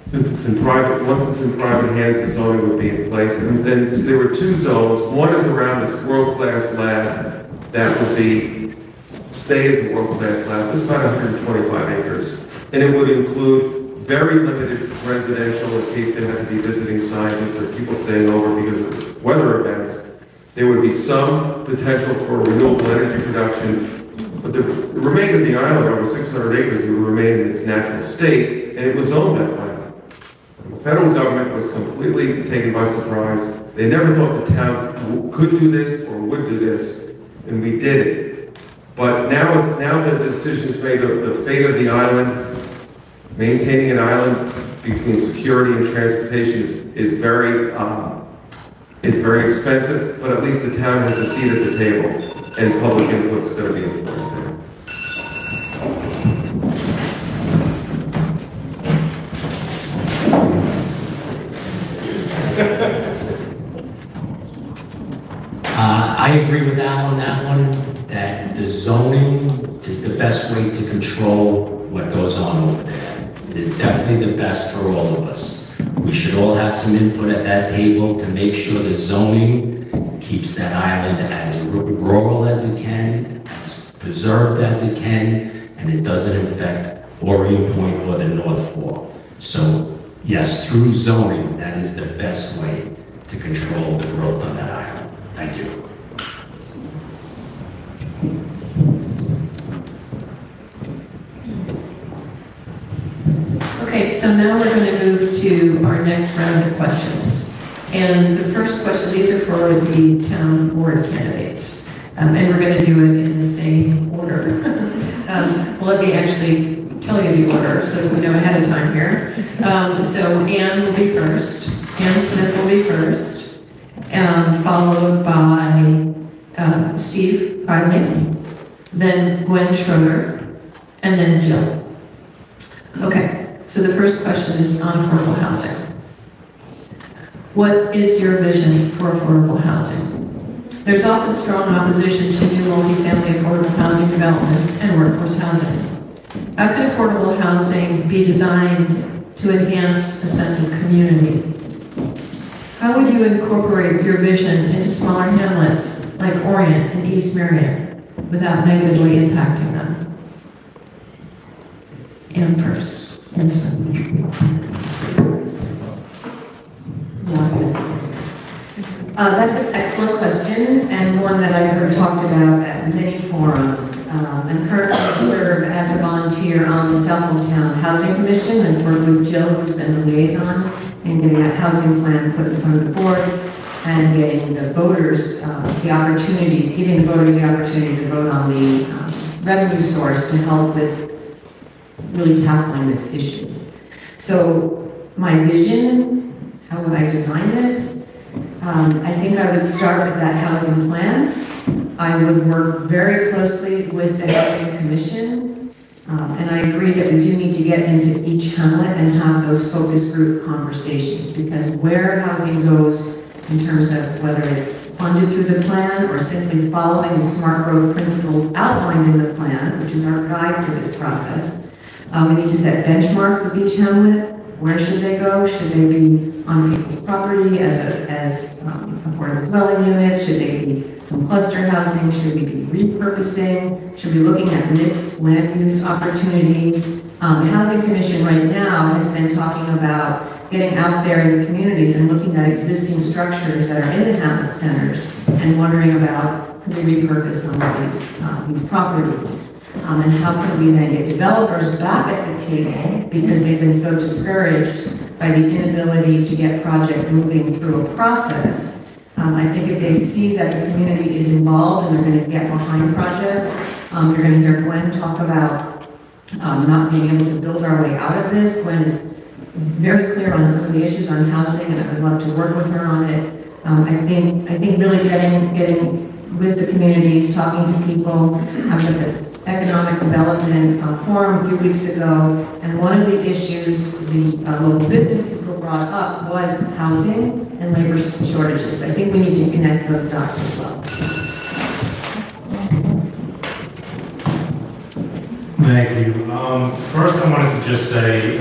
Since it's in private, once it's in private hands, the zoning would be in place. And then there were two zones. One is around this world-class lab that would stay as a world-class lab. It's about 125 acres. And it would include very limited residential in case there had to be visiting scientists or people staying over because of weather events. There would be some potential for renewable energy production, but the remainder of the island, over 600 acres, would remain in its natural state, and it was owned that way. The federal government was completely taken by surprise. They never thought the town could do this or would do this, and we did it. But now that the decision is made of the fate of the island, maintaining an island between security and transportation is very expensive, but at least the town has a seat at the table, and public input is going to be important there. I agree with Al on that one, that the zoning is the best way to control what goes on over there. It is definitely the best for all of us. We should all have some input at that table to make sure the zoning keeps that island as rural as it can, as preserved as it can, and it doesn't affect Orient Point or the North Fork. So yes, through zoning, that is the best way to control the growth on that island. Thank you. Okay, so now we're going to move to our next round of questions. And the first question, these are for the town board candidates. And we're going to do it in the same order. let me actually tell you the order so that we know ahead of time here. So Ann will be first. Ann Smith will be first, followed by Steve Kiley, then Gwen Schroeder, and then Jill. Okay, so the first question is on affordable housing. What is your vision for affordable housing? There's often strong opposition to new multifamily affordable housing developments and workforce housing. How can affordable housing be designed to enhance a sense of community? How would you incorporate your vision into smaller hamlets like Orient and East Marion without negatively impacting them? Ann first. Ann Smith. That's an excellent question, and one that I've heard talked about at many forums. I'm currently serve as a volunteer on the Southold Town Housing Commission and work with Jill, who's been the liaison, in getting that housing plan put in front of the board and getting the voters giving the voters the opportunity to vote on the revenue source to help with really tackling this issue. So my vision, how would I design this? I think I would start with that housing plan. I would work very closely with the Housing Commission, and I agree that we do need to get into each hamlet and have those focus group conversations, because where housing goes in terms of whether it's funded through the plan or simply following the smart growth principles outlined in the plan, which is our guide for this process. We need to set benchmarks with each hamlet. Where should they go? Should they be on people's property as affordable dwelling units? Should they be some cluster housing? Should we be repurposing? Should we be looking at mixed land use opportunities? The Housing Commission right now has been talking about getting out there in the communities and looking at existing structures that are in the hamlet centers and wondering about, could we repurpose some of these properties? And how can we then get developers back at the table, because they've been so discouraged by the inability to get projects moving through a process. I think if they see that the community is involved and they're going to get behind projects, you're going to hear Gwen talk about not being able to build our way out of this. Gwen is very clear on some of the issues on housing, and I would love to work with her on it. I think really getting with the communities, talking to people. I was at the Economic Development Forum a few weeks ago, and one of the issues the local business people brought up was housing and labor shortages. I think we need to connect those dots as well. Thank you. First, I wanted to just say,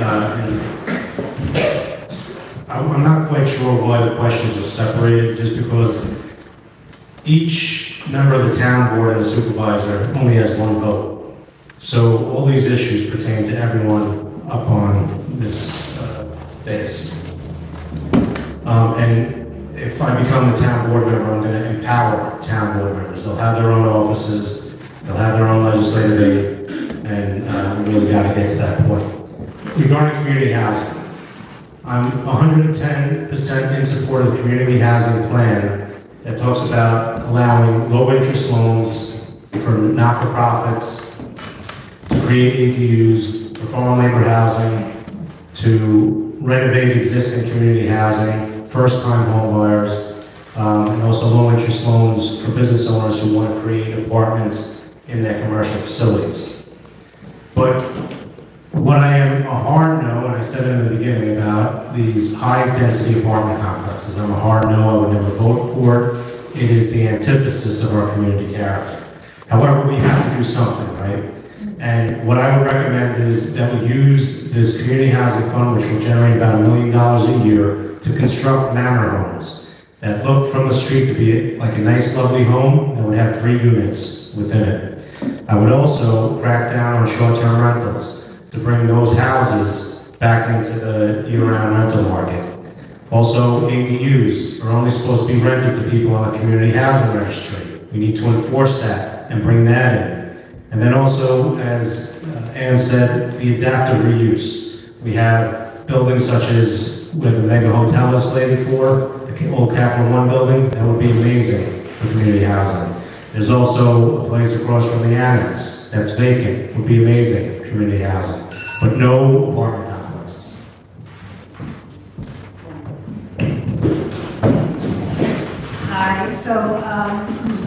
I'm not quite sure why the questions were separated, just because each member of the town board and the supervisor only has one vote. So all these issues pertain to everyone up on this dais. And if I become the town board member, I'm going to empower town board members. They'll have their own offices, they'll have their own legislative aid, and we really got to get to that point. Regarding community housing, I'm 110% in support of the community housing plan that talks about allowing low-interest loans for not-for-profits, to create ADUs, for farm labor housing, to renovate existing community housing, first-time home buyers, and also low-interest loans for business owners who want to create apartments in their commercial facilities. But what I am a hard no, and I said in the beginning about these high-density apartment complexes, I'm a hard no, I would never vote for it. It is the antithesis of our community character. However, we have to do something, right? And what I would recommend is that we use this community housing fund, which will generate about $1 million a year, to construct manor homes that look from the street to be like a nice, lovely home that would have 3 units within it. I would also crack down on short-term rentals to bring those houses back into the year-round rental market. Also, ADUs are only supposed to be rented to people on the community housing registry. We need to enforce that and bring that in. And then also, as Ann said, the adaptive reuse. We have buildings such as where the mega hotel is slated for, the old Capital One building. That would be amazing for community housing. There's also a place across from the annex that's vacant would be amazing for community housing, but no apartment complexes. Hi, so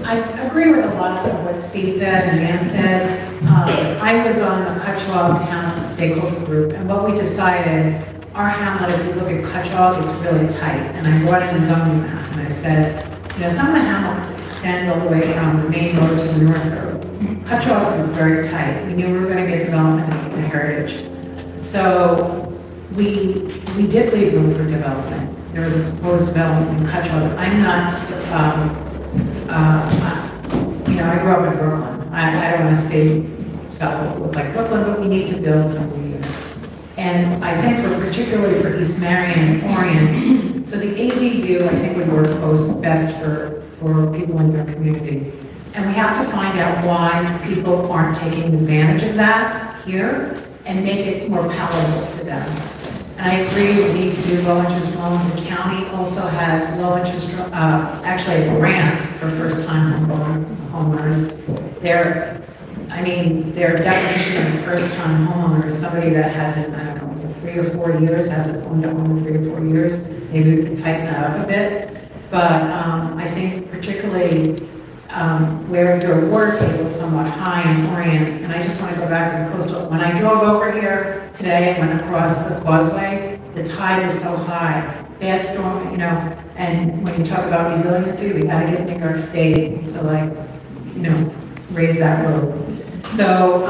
I agree with a lot of what Steve said and Dan said. I was on the Poquatuck Hamlet stakeholder group, and what we decided, our hamlet, if you look at Poquatuck, it's really tight. And I brought in a zoning map, and I said, you know, some of the hamlets extend all the way from the main road to the north road. Poquatuck's is very tight. We knew we were going to get development and the heritage. So we did leave room for development. There was a proposed development in Poquatuck. I'm not, you know, I grew up in Brooklyn. I don't want to say Southold to look like Brooklyn, but we need to build some new units. And I think particularly for East Marion and Orient, so the ADU I think would work best for people in your community. And we have to find out why people aren't taking advantage of that here and make it more palatable for them. And I agree, we need to do low interest loans. The county also has low interest, actually a grant for first-time homeowners. Their definition of first-time homeowner is somebody that hasn't, I don't know, is it 3 or 4 years, hasn't owned a home in 3 or 4 years. Maybe we could tighten that up a bit. But I think particularly where your water table is somewhat high in Orient, and I just want to go back to the coastal. When I drove over here today and went across the causeway, the tide was so high. Bad storm, you know, and when you talk about resiliency, we got to get New York State to raise that road. So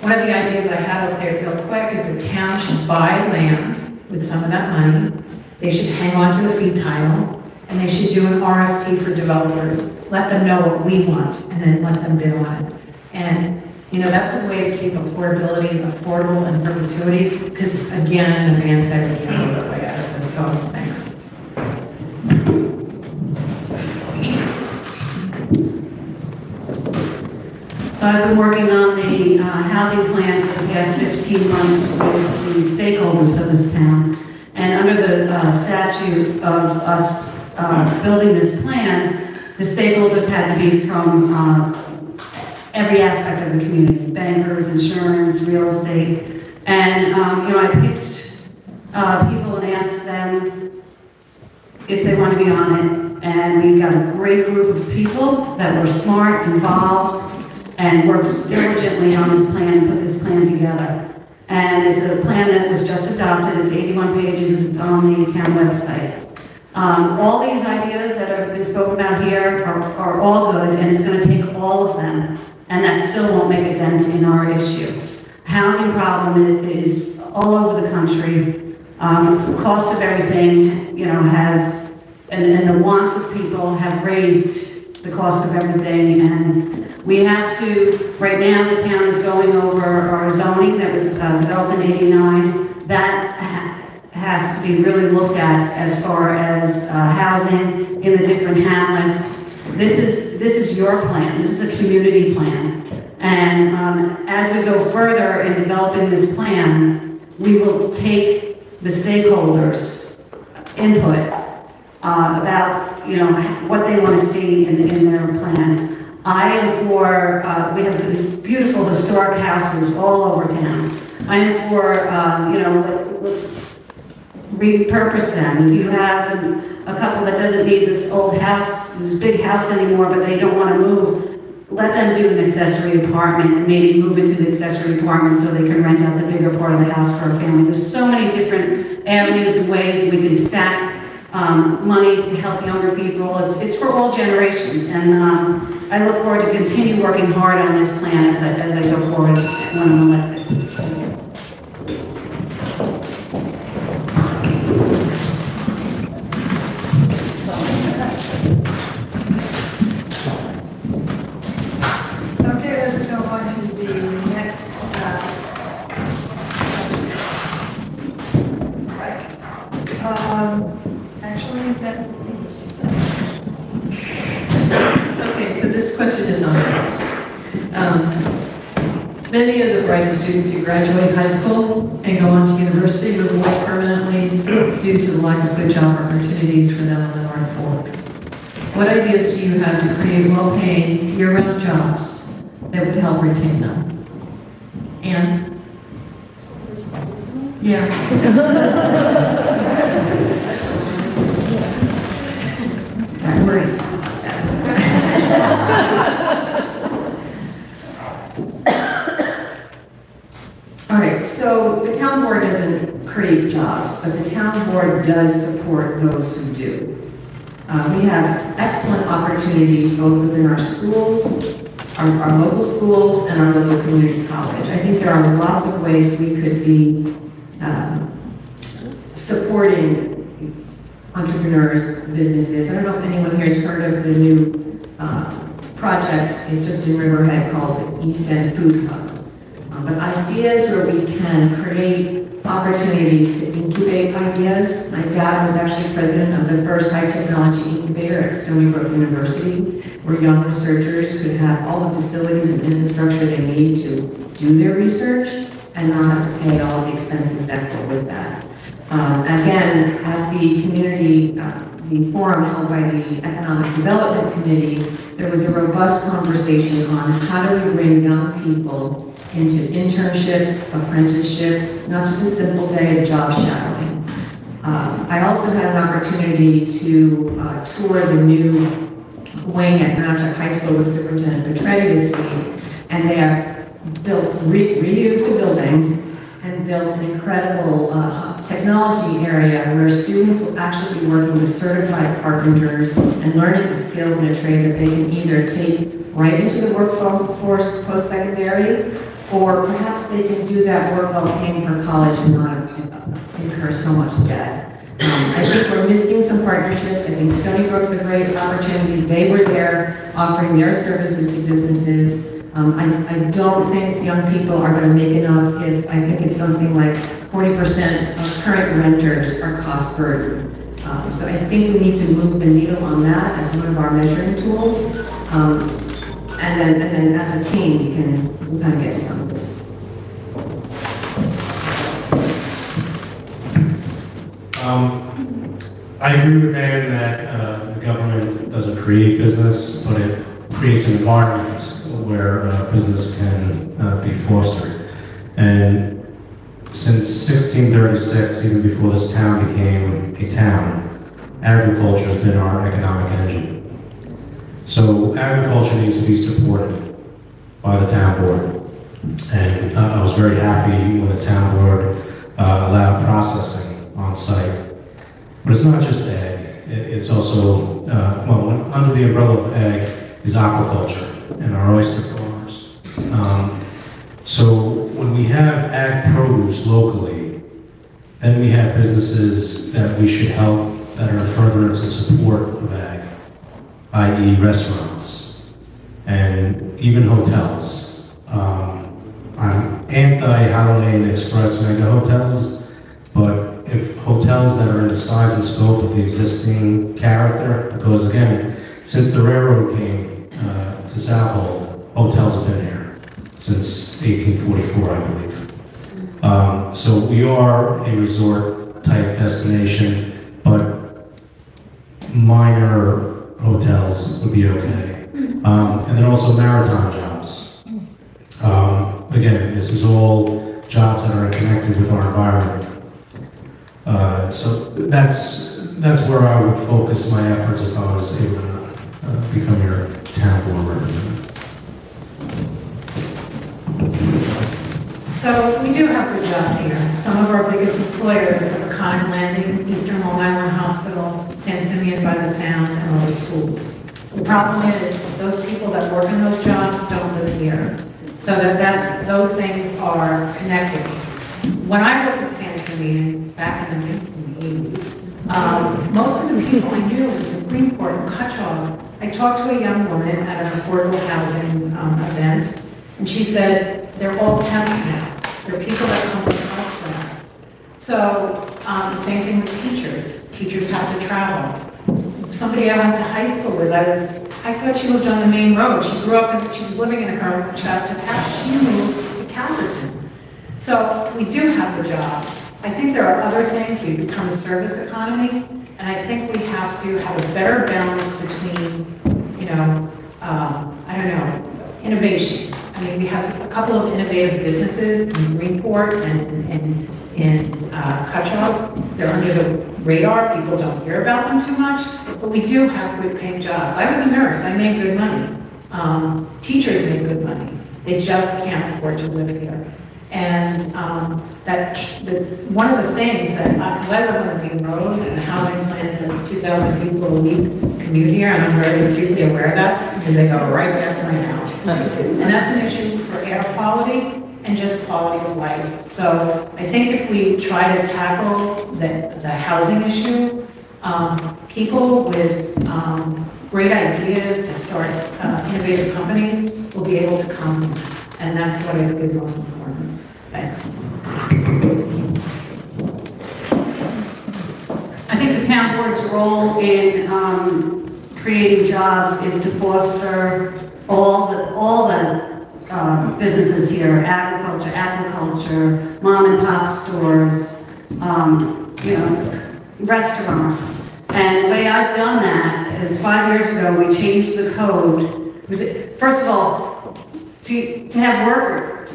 one of the ideas I had, I'll say it real quick, is the town should buy land with some of that money. They should hang on to the fee title, and they should do an RFP for developers. Let them know what we want, and then let them bid on it. And that's a way to keep affordability affordable in perpetuity, because again, as Ann said, we can't move our way out of this, so thanks. So I've been working on the housing plan for the past 15 months with the stakeholders of this town. And under the statute of us building this plan, the stakeholders had to be from every aspect of the community: bankers, insurance, real estate. And I picked people and asked them if they want to be on it. And we got a great group of people that were smart, involved, and worked diligently on this plan and put this plan together. And it's a plan that was just adopted. It's 81 pages. It's on the town website. All these ideas that have been spoken about here are all good, and it's going to take all of them, and that still won't make a dent in our issue. Housing problem is all over the country. The cost of everything, has, and the wants of people have raised the cost of everything, and we have to, right now the town is going over our zoning that was developed in '89. That has to be really looked at as far as housing in the different hamlets. This is your plan. This is a community plan. And as we go further in developing this plan, we will take the stakeholders' input about what they want to see in their plan. I am for, we have these beautiful historic houses all over town. I am for, let's repurpose them. If you have a couple that doesn't need this old house, this big house anymore, but they don't want to move, let them do an accessory apartment and maybe move into the accessory apartment so they can rent out the bigger part of the house for a family. There's so many different avenues and ways that we can stack monies to help younger people. It's for all generations, and I look forward to continue working hard on this plan as I go forward when I'm elected. Okay, let's go on to the next. Actually, okay, so this question is on house. Many of the brightest students who graduate high school and go on to university move away permanently due to the lack of good job opportunities for them on the North Fork. What ideas do you have to create well-paying, year-round jobs that would help retain them. And yeah. I'm worried about that. All right, so the town board doesn't create jobs, but the town board does support those who do. We have excellent opportunities both within our schools, our local schools, and our local community college. I think there are lots of ways we could be supporting entrepreneurs, businesses. I don't know if anyone here has heard of the new project. It's just in Riverhead called the East End Food Hub. But ideas where we can create opportunities to incubate ideas. My dad was actually president of the first high technology incubator at Stony Brook University, where young researchers could have all the facilities and infrastructure they need to do their research and not have to pay all the expenses that go with that. Again, at the community, the forum held by the Economic Development Committee, there was a robust conversation on how do we bring young people into internships, apprenticeships, not just a simple day of job shadowing. I also had an opportunity to tour the new wing at Poquatuck High School with Superintendent Petretti this week, and they have built, reused a building and built an incredible technology area where students will actually be working with certified carpenters and learning a skill in a trade that they can either take right into the workforce post-secondary, or perhaps they can do that work while paying for college and not incur so much debt. I think we're missing some partnerships. I think Stony Brook's a great opportunity. They were there offering their services to businesses. I don't think young people are going to make enough if I think it's something like 40% of current renters are cost burden. So I think we need to move the needle on that as one of our measuring tools. And then as a team, we can kind of get to some of this. I agree with Ann that the government doesn't create business, but it creates an environment where business can be fostered. And since 1636, even before this town became a town, agriculture has been our economic engine. So agriculture needs to be supported by the town board. And I was very happy when the town board allowed processing on site. But it's not just ag, it's also, well, under the umbrella of ag is aquaculture and our oyster farms. So when we have ag produce locally, then we have businesses that we should help that are in furtherance and support of ag, i.e. restaurants and even hotels. I'm anti-Holiday Inn Express mega hotels, but if hotels that are in the size and scope of the existing character, because again, since the railroad came to Southold, hotels have been here since 1844, I believe. So we are a resort type destination, but minor hotels would be okay. And then also maritime jobs. Again, this is all jobs that are connected with our environment. So that's where I would focus my efforts if I was able to become your town board representative. So we do have good jobs here. Some of our biggest employers are Conic Landing, Eastern Long Island Hospital, San Simeon by the Sound, and all the schools. The problem is those people that work in those jobs don't live here. So those things are connected. When I worked at San Simeon back in the 1980s, most of the people I knew went to Greenport and Poquatuck. I talked to a young woman at an affordable housing event, and she said, they're all temps now. They're people that come from elsewhere. So the same thing with teachers. Teachers have to travel. Somebody I went to high school with, I thought she lived on the main road. She grew up and she was living in her childhood house. She moved to Calverton. So we do have the jobs. I think there are other things. We become a service economy, and I think we have to have a better balance between, I don't know, innovation. mean, we have a couple of innovative businesses in Greenport and in Poquatuck. They're under the radar. People don't hear about them too much, but we do have good paying jobs. I was a nurse. I made good money. Teachers make good money. They just can't afford to live here. And one of the things that, because I live on a main road and the housing plan says 2,000 people a week commute here, and I'm very acutely aware of that because they go right past my house. And that's an issue for air quality and just quality of life. So I think if we try to tackle the housing issue, people with great ideas to start innovative companies will be able to come, and that's what I think is most important. Thanks. I think the town board's role in creating jobs is to foster all the businesses here: agriculture, mom and pop stores, restaurants. And the way I've done that is 5 years ago we changed the code. Because first of all, to have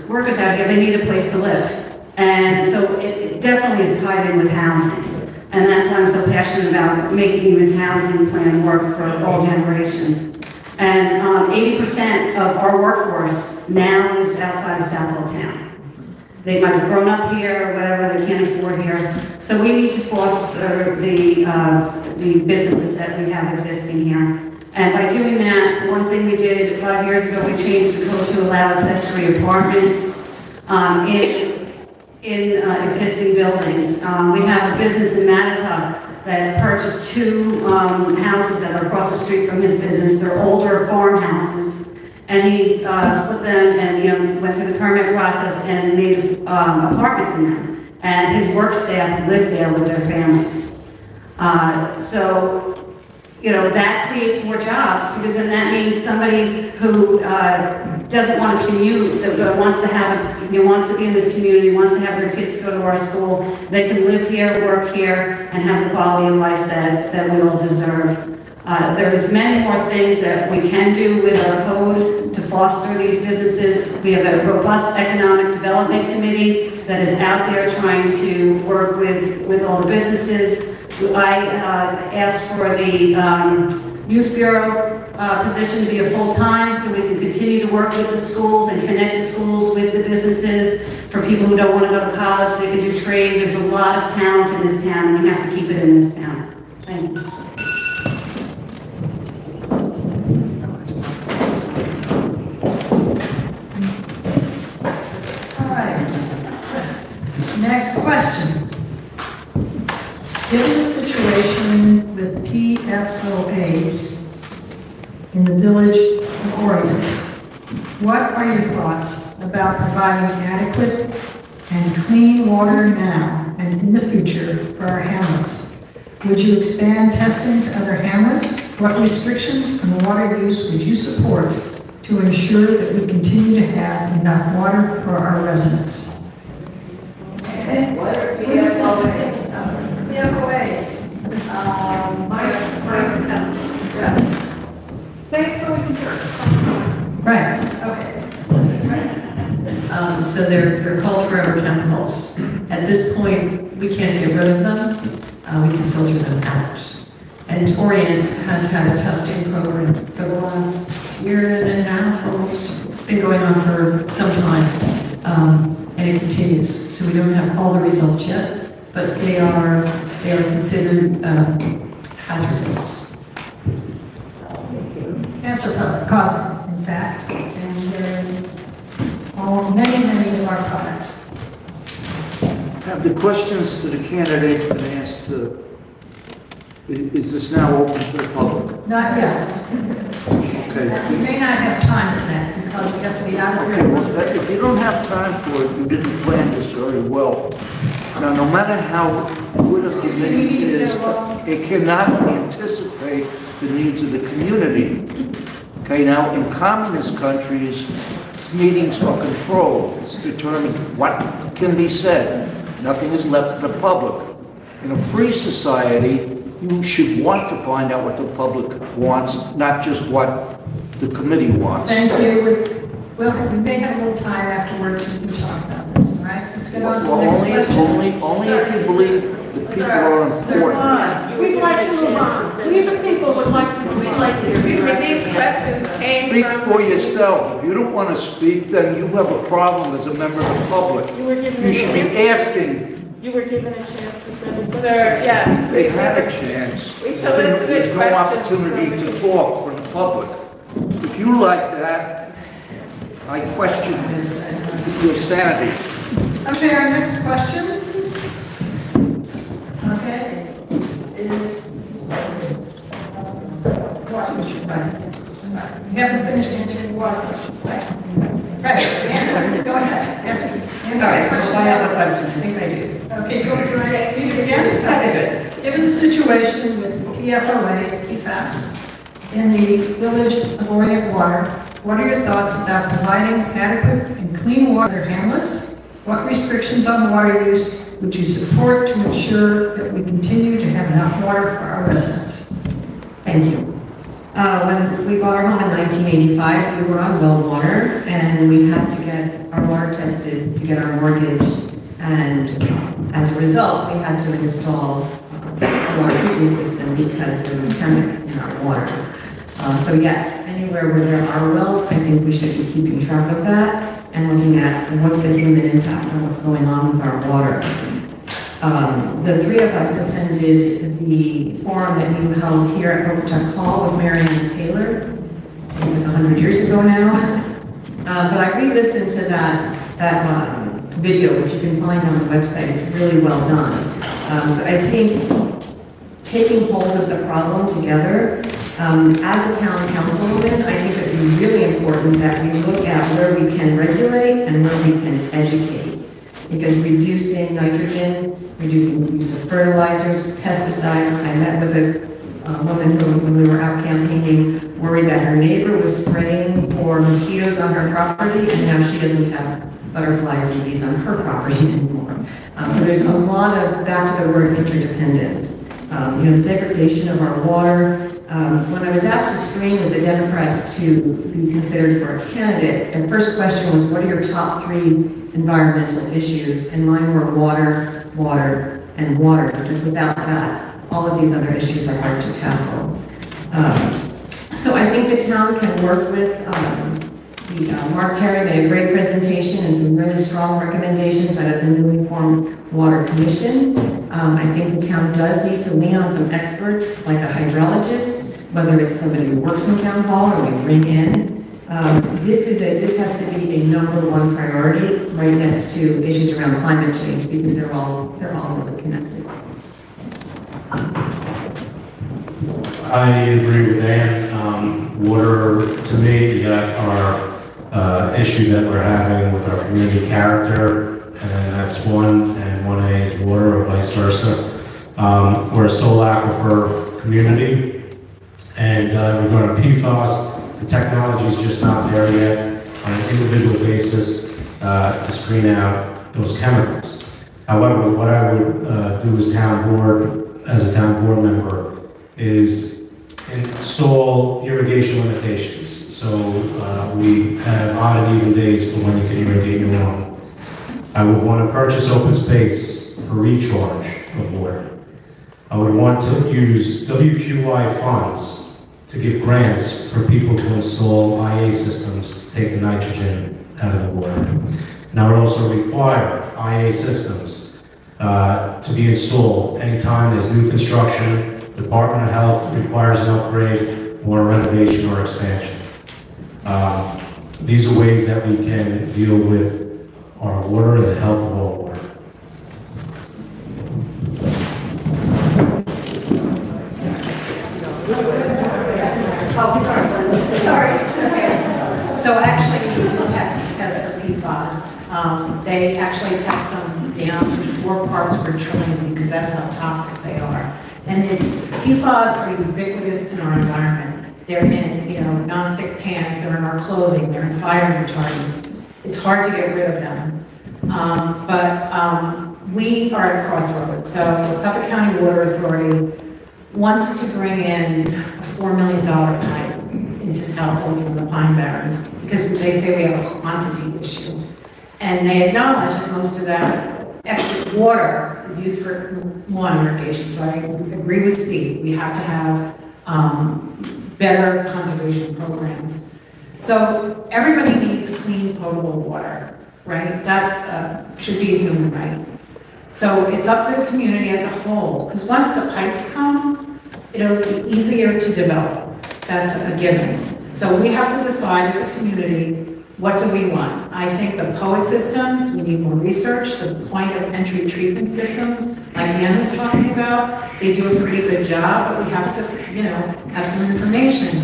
workers out here, they need a place to live. And so it definitely is tied in with housing. And that's why I'm so passionate about making this housing plan work for all generations. And 80% of our workforce now lives outside of Southold Town. They might have grown up here or whatever, they can't afford here. So we need to foster the businesses that we have existing here. And by doing that, one thing we did 5 years ago, we changed the code to allow accessory apartments in existing buildings. We have a business in Poquatuck that purchased 2 houses that are across the street from his business. They're older farmhouses. And he's split them and went through the permit process and made apartments in them. And his work staff live there with their families. That creates more jobs, because then that means somebody who doesn't want to commute, that wants to be in this community, wants to have their kids go to our school, they can live here, work here, and have the quality of life that we all deserve. There's many more things that we can do with our code to foster these businesses. We have a robust economic development committee that is out there trying to work with all the businesses. I asked for the Youth Bureau position to be a full-time so we can continue to work with the schools and connect the schools with the businesses. For people who don't want to go to college, they can do trade. There's a lot of talent in this town, and we have to keep it in this town. Thank you. Next question. Given the situation with PFOAs in the village of Orient, what are your thoughts about providing adequate and clean water now and in the future for our hamlets? Would you expand testing to other hamlets? What restrictions on the water use would you support to ensure that we continue to have enough water for our residents? What are PFOAs? PFOAs. Say it so we can hear. Right, okay. So they're called forever chemicals. At this point, we can't get rid of them. We can filter them out. And Orient has had a testing program for the last year and a half, almost. It's been going on for some time. And it continues. So we don't have all the results yet, but they are considered hazardous. Cancer causing, in fact, and they're in many of our products. Have the questions to the candidates been asked? Is this now open to the public? Not yet. Okay. We may not have time for that because we have to be out of here. Okay, well, if you don't have time for it, you didn't plan this very well. Now, no matter how good a committee is, it cannot anticipate the needs of the community. Okay, now, in communist countries, meetings are controlled. It's determined what can be said. Nothing is left to the public. In a free society, you should want to find out what the public wants, not just what the committee wants. Thank you. we may have a little time afterwards and we can talk about this, all right? Let's get on to the Well, next only if you believe that people are important. We'd like to move on. We the people would like to move on. We'd like to hear these questions came Speak from. for yourself. If you don't want to speak, then you have a problem as a member of the public. You should be asking. You were given a chance to say. Sir, yes. They had a chance. We solicited There's no questions opportunity from to talk from the public. If you like that, I question your sanity. Okay, our next question, okay, is water question, right? You haven't finished answering the water question, right? Right, answer, go ahead, answer the All right, question. well, I have a question, I think I do. Okay, you want me to read it again? Okay, good. Given the situation with PFOA, PFAS, in the village of Orient water, what are your thoughts about providing adequate and clean water for hamlets? What restrictions on water use would you support to ensure that we continue to have enough water for our residents? Thank you. When we bought our home in 1985, we were on well water, and we had to get our water tested to get our mortgage. And as a result, we had to install a water treatment system because there was chemic in our water. So yes, anywhere where there are wells, I think we should be keeping track of that and looking at what's the human impact and what's going on with our water. The three of us attended the forum that you held here at Poquatuck Hall with Marion and Taylor. Seems like 100 years ago now. But I re-listened to that video, which you can find on the website. It's really well done. So I think taking hold of the problem together, as a town councilwoman, I think it would be really important that we look at where we can regulate and where we can educate. Because reducing nitrogen, reducing the use of fertilizers, pesticides. I met with a woman who, when we were out campaigning, worried that her neighbor was spraying for mosquitoes on her property, and now she doesn't have butterflies and bees on her property anymore. So there's a lot of, back to the word interdependence. Degradation of our water. When I was asked to screen with the Democrats to be considered for a candidate, the first question was, what are your top 3 environmental issues? And mine were water, water, and water, because without that, all of these other issues are hard to tackle. So I think the town can work with, Mark Terry made a great presentation and some really strong recommendations out of the newly formed Water Commission. I think the town does need to lean on some experts, like a hydrologist, whether it's somebody who works in town hall or we bring in. This has to be a #1 priority right next to issues around climate change, because they're all really connected. I agree with Ann. Water, to me, our issue that we're having with our community character, and that's 1, and 1A is water, or vice versa. We're a sole aquifer community, and regarding PFAS, the technology is just not there yet on an individual basis to screen out those chemicals. However, what I would do as a town board member, is install irrigation limitations. So we have odd and even days for when you can irrigate your lawn. I would want to purchase open space for recharge of water. I would want to use WQI funds to give grants for people to install IA systems to take the nitrogen out of the water. And I would also require IA systems to be installed anytime there's new construction, Department of Health requires an upgrade or a renovation or expansion. These are ways that we can deal with our water and the health of our water. Oh, sorry. Okay. So actually, you do test for PFAS. They actually test them down to 4 parts per trillion, because that's how toxic they are. And PFAS are ubiquitous in our environment. They're in, nonstick pans, they're in our clothing, they're in fire retardants. It's hard to get rid of them. But we are at a crossroads. So Suffolk County Water Authority wants to bring in a $4 million pipe into Southold from the Pine Barrens, because they say we have a quantity issue. And they acknowledge that most of that extra water is used for lawn irrigation. So I agree with Steve, we have to have better conservation programs. So everybody needs clean, potable water, right? That's should be a human right. So it's up to the community as a whole, because once the pipes come, it'll be easier to develop. That's a given. So we have to decide as a community, what do we want? I think the POET systems, we need more research. The point of entry treatment systems, like Ann was talking about, they do a pretty good job, but we have to, you know, have some information.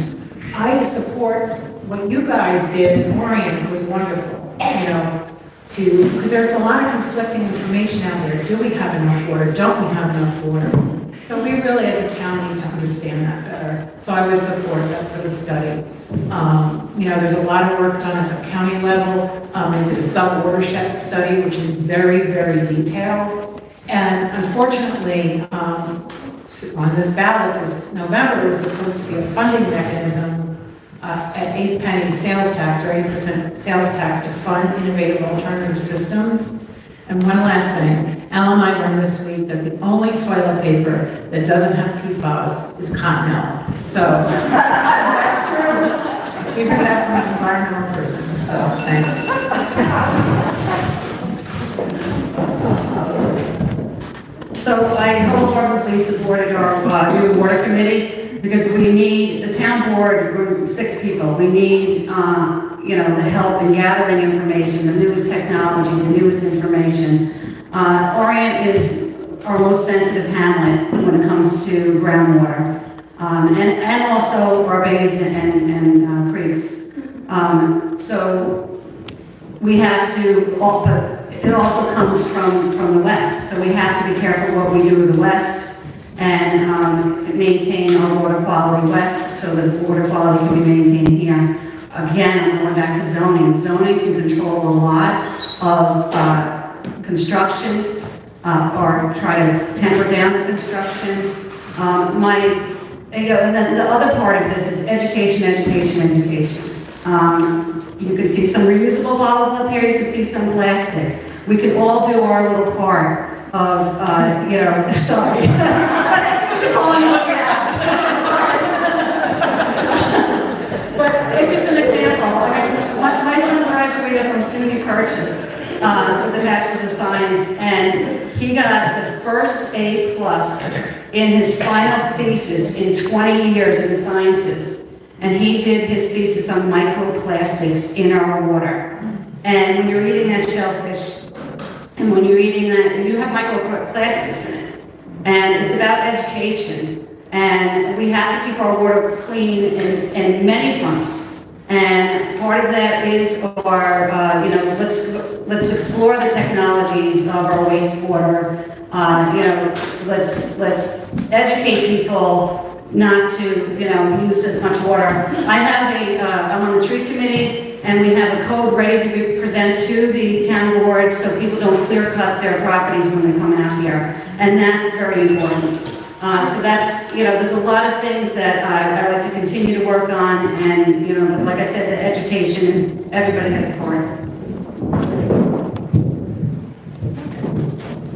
I support what you guys did in Orient. It was wonderful, you know, because there's a lot of conflicting information out there. Do we have enough water? Don't we have enough water? So we really, as a town, need to understand that better. So I would support that sort of study. You know, there's a lot of work done at the county level into the sub-watershed study, which is very, very detailed. And unfortunately, on this ballot this November was supposed to be a funding mechanism at 8th penny sales tax, or 8% sales tax to fund innovative alternative systems. And one last thing, Al and I learned this week that the only toilet paper that doesn't have PFAS is Continental. So that's true. We heard that from an environmental person, so thanks. So I wholeheartedly supported our new water committee, because we need, the town board, we're 6 people, we need, you know, the help in gathering information, the newest technology, the newest information. Orient is our most sensitive hamlet when it comes to groundwater, and also our bays and creeks. So we have to, but it also comes from the west, so we have to be careful what we do with the west, and maintain our water quality west, so that water quality can be maintained here. Again, I'm going back to zoning. Zoning can control a lot of construction, or try to temper down the construction. And then the other part of this is education, education, education. You can see some reusable bottles up here, you can see some plastic. We can all do our little part of, you know, sorry. To call you up But it's just an example. My son graduated from SUNY Purchase with a Bachelor's of Science, and he got the first A+ in his final thesis in 20 years in the sciences. And he did his thesis on microplastics in our water. And when you're eating that shellfish, and when you're eating that, you have microplastics in it. And it's about education. And we have to keep our water clean in many fronts. And part of that is our, you know, let's explore the technologies of our wastewater. You know, let's educate people not to, you know, use as much water. I have I'm on the tree committee, and we have a code ready to be presented to the town board so people don't clear cut their properties when they come out here. And that's very important. So that's, you know, there's a lot of things that I like to continue to work on, and, you know, like I said, the education, everybody has a part.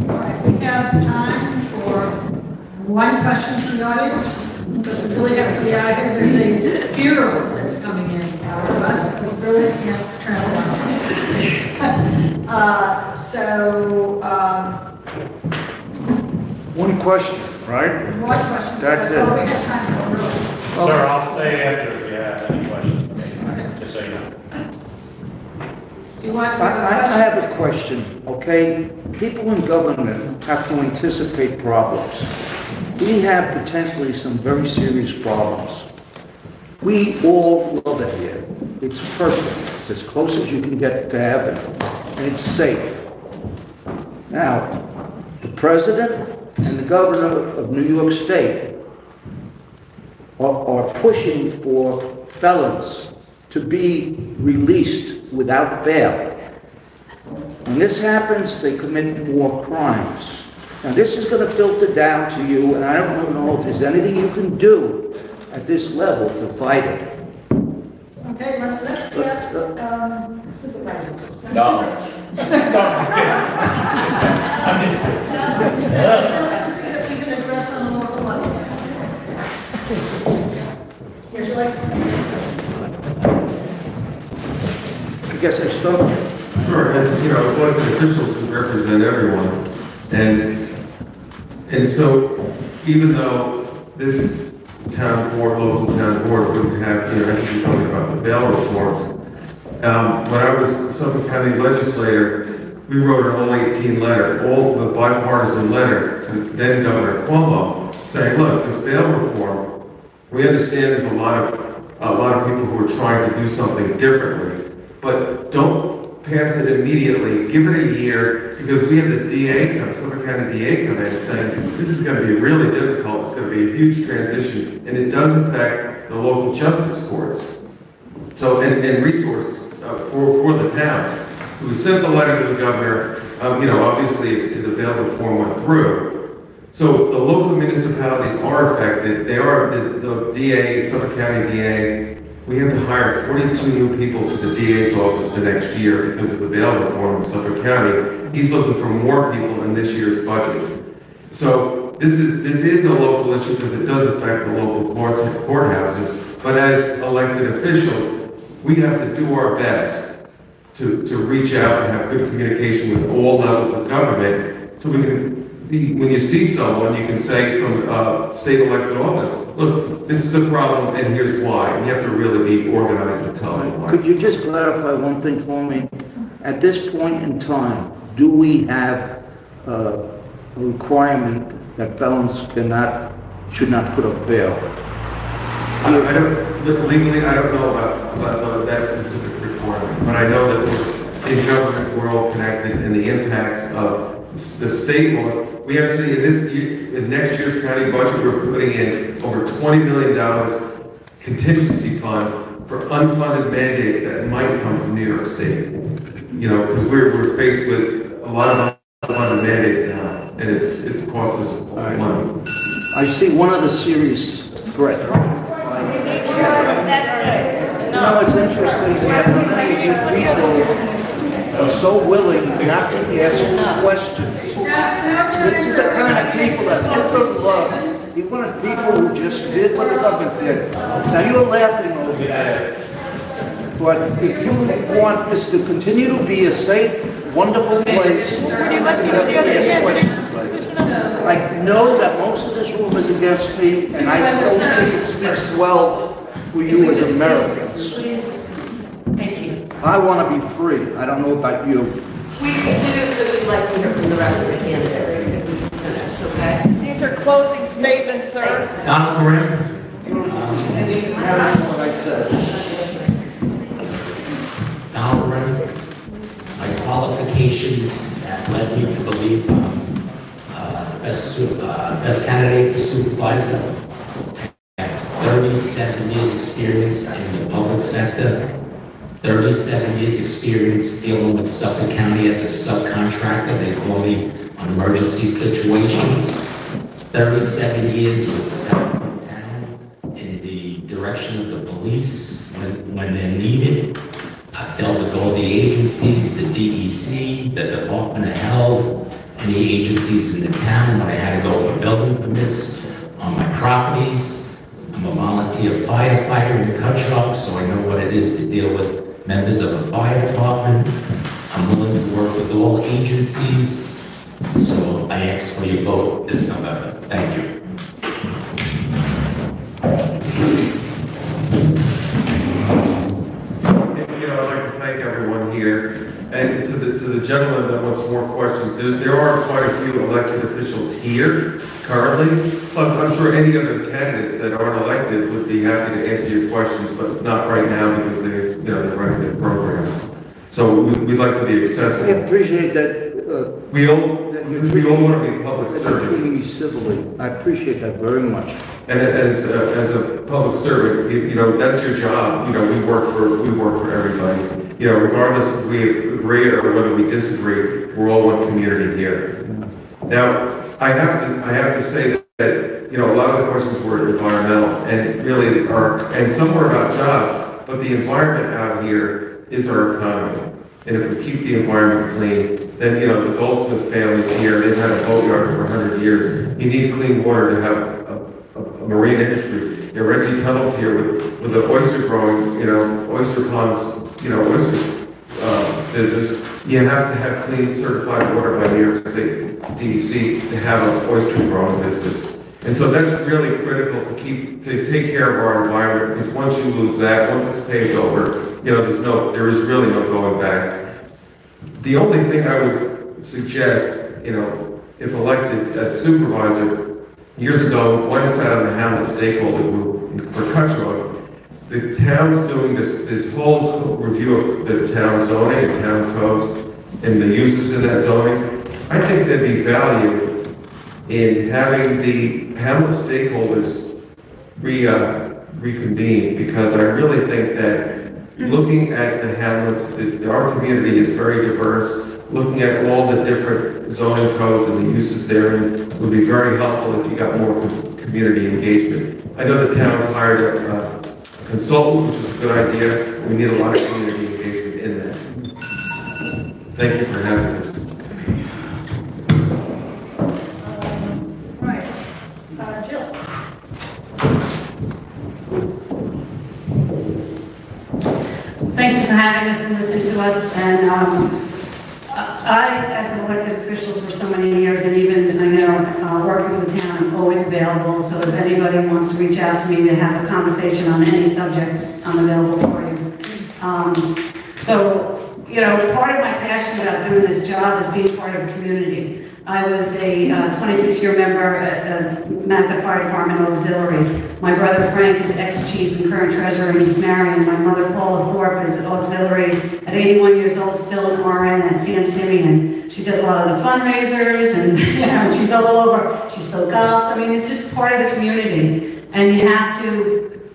All right, we have time for one question from the audience, because we really have to be out here. There's a funeral that's coming in out of us. We really can't travel on. One question, right? One question. That's it. all we have time for, really. Sir, I'll stay after if you have any questions, just so you know. You want I have a question, okay? People in government have to anticipate problems. We have potentially some very serious problems. We all love it here. It's perfect. It's as close as you can get to heaven, and it's safe. Now, the president and the governor of New York State are pushing for felons to be released without bail. When this happens, they commit more crimes. Now, this is going to filter down to you, and I don't know if there's anything you can do at this level to fight it. Okay, let's ask supervisors. No. No, I'm just kidding. I'm just kidding. Is that something that we can address on a local level? Would you like? I guess I start. Sure, as you know, as elected officials, we represent everyone, and so even though this town board, local town board, would have, you know, I think you're talking about the bail reforms. When I was Suffolk County legislator, we wrote an all-18 letter, a bipartisan letter to then Governor Cuomo, saying, look, this bail reform, we understand there's a lot of people who are trying to do something differently, but don't pass it immediately, give it a year, because we have the DA come, Suffolk County DA come in and saying, this is going to be really difficult, it's going to be a huge transition, and it does affect the local justice courts. So, and resources for the towns. So we sent the letter to the governor, you know, obviously the bail reform went through. So the local municipalities are affected, they are, the DA, Suffolk County DA, we have to hire 42 new people for the DA's office the next year because of the bail reform in Suffolk County. He's looking for more people in this year's budget. So this is a local issue because it does affect the local courthouses. But as elected officials, we have to do our best to reach out and have good communication with all levels of government, so we can when you see someone, you can say from state elected office, look, this is a problem and here's why. And you have to really be organized and tell them why. Could you just clarify one thing for me? At this point in time, do we have a requirement that felons should not put up bail? I don't, legally, I don't know about that specific requirement, but I know that in government, we're all connected, and the impacts of the state laws. We actually, in next year's county budget, we're putting in over $20 million contingency fund for unfunded mandates that might come from New York State. You know, because we're faced with a lot of unfunded mandates now, and it's cost us money. I see one other serious threat. No, it's interesting that many of you people are so willing not to ask questions. This is the kind of people that people love. You want people who just did what the government did. Now you're laughing over there. But if you want this to continue to be a safe, wonderful place, you have to ask questions. I know that most of this room is against me, and I don't think it speaks well for you as Americans. Please, thank you. I want to be free. I don't know about you. We continue, so we'd like to hear from the rest of the candidates if we can finish, okay? These are closing statements, sir. Donald Moran. What I said. Donald Moran. My qualifications that led me to believe the best candidate for supervisor. I have 37 years experience in the public sector. 37 years experience dealing with Suffolk County as a subcontractor. They call me on emergency situations. 37 years with the Southold Town in the direction of the police when they're needed. I've dealt with all the agencies, the DEC, the Department of Health, and the agencies in the town when I had to go for building permits on my properties. I'm a volunteer firefighter in Poquatuck, so I know what it is to deal with members of a fire department. I'm willing to work with all agencies, so I ask for your vote this November. Thank you. You know, I'd like to thank everyone here, and to the gentleman that wants more questions. There are quite a few elected officials here currently. Plus, I'm sure any other candidates that aren't elected would be happy to answer your questions, but not right now because they're running their program. So we'd like to be accessible. I appreciate that. We all want to be public servants. Civilly. I appreciate that very much. And as a public servant, you know, that's your job. You know, we work for everybody. You know, regardless if we agree or whether we disagree, we're all one community here. Now, I have to say that, you know, a lot of the questions were environmental and really and some were about jobs. but the environment out here is our economy. And if we keep the environment clean, then, you know, the Goldsmith families here, they've had a boatyard for 100 years. You need clean water to have a marine industry. You know, Reggie Tunnel's here with the oyster growing, you know, oyster ponds, you know, oyster business. You have to have clean certified water by New York State DEC to have an oyster growing business. And so that's really critical to take care of our environment, because once you lose that, once it's paved over, you know, there is really no going back. The only thing I would suggest, you know, if elected as supervisor, years ago, one sat on the Hamlet stakeholder group for Cutchogue. The town's doing this whole review of the town zoning and town codes and the uses in that zoning. I think there'd be value in having the Hamlet stakeholders reconvene, because I really think that looking at the Hamlets, our community is very diverse. Looking at all the different zoning codes and the uses therein would be very helpful if you got more community engagement. I know the town's hired a consultant, which is a good idea. We need a lot of community engagement in that. Thank you for having us. Jill. Thank you for having us and listening to us. And I, as an elected official for so many years, and even, you know, working for the town, I'm always available. So if anybody wants to reach out to me to have a conversation on any subjects, I'm available for you. So, you know, part of my passion about doing this job is being part of the community. I was a 26-year member at Poquatuck Fire Department Auxiliary. My brother Frank is ex-chief and current treasurer in East Marion. My mother Paula Thorpe is an auxiliary at 81 years old, still in Orient at San Simeon. She does a lot of the fundraisers, and you know, she's all over. She still golfs. I mean, it's just part of the community, and you have to.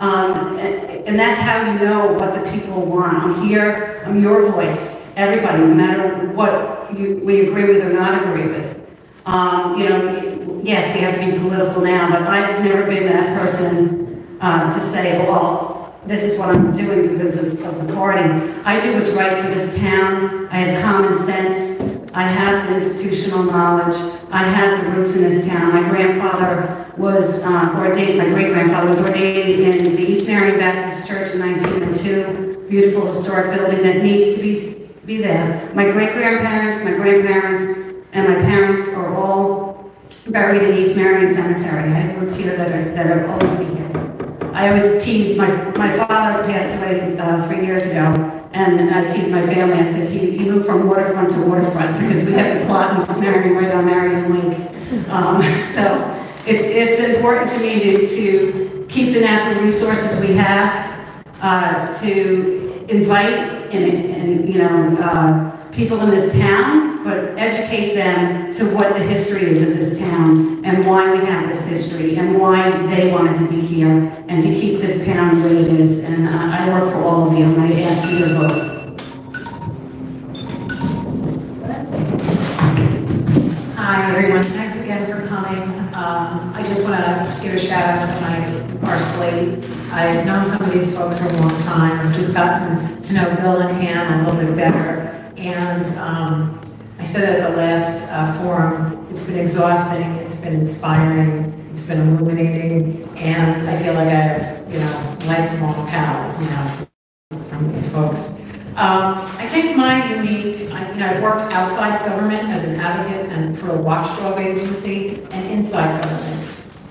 And that's how you know what the people want. I'm here. I'm your voice. Everybody, no matter what we agree with or not agree with. You know, yes, we have to be political now, but I've never been that person to say, well, this is what I'm doing because of the party. I do what's right for this town. I have common sense. I have the institutional knowledge. I have the roots in this town. My grandfather was ordained, my great-grandfather was ordained in the East Marion Baptist Church in 1902. Beautiful historic building that needs to be there. My great-grandparents, my grandparents, and my parents are all buried in East Marion Cemetery. I have roots here that are always be here. I always tease, my father passed away 3 years ago, and I tease my family. I said he moved from waterfront to waterfront because we have the plot in East Marion right on Marion Lake. So it's important to me to keep the natural resources we have, to invite and you know, people in this town, but educate them to what the history is of this town and why we have this history and why they wanted to be here and to keep this town the way it is. And I work for all of you, and I ask for your vote. Hi, everyone. Thanks again for coming. I just want to give a shout out to our slate. I've known some of these folks for a long time. I've just gotten to know Bill and Pam a little bit better. And I said at the last forum, it's been exhausting, it's been inspiring, it's been illuminating, and I feel like I have, you know, lifelong pals now from these folks. I think my unique, I've worked outside government as an advocate and for a watchdog agency, and inside government.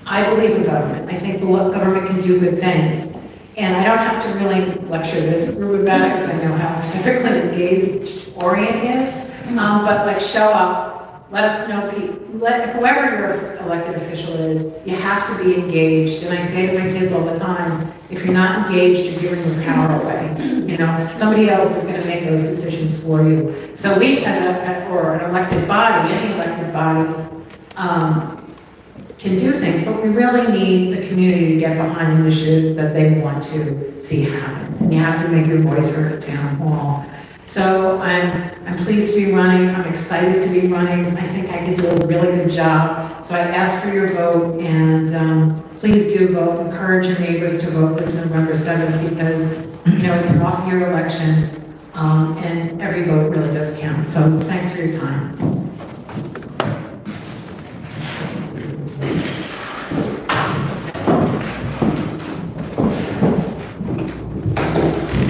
I believe in government. I think government can do good things. And I don't have to really lecture this group about it because I know how specifically engaged Orient is. But like, show up, let us know, whoever your elected official is, you have to be engaged. And I say to my kids all the time, if you're not engaged, you're giving your power away. You know, somebody else is going to make those decisions for you. So we, as an elected body, any elected body, can do things, but we really need the community to get behind initiatives that they want to see happen. And you have to make your voice heard at town hall. So I'm pleased to be running, I'm excited to be running, I think I could do a really good job. So I ask for your vote, and please do vote, encourage your neighbors to vote this November 7th, because, you know, it's an off-year election, and every vote really does count. So thanks for your time.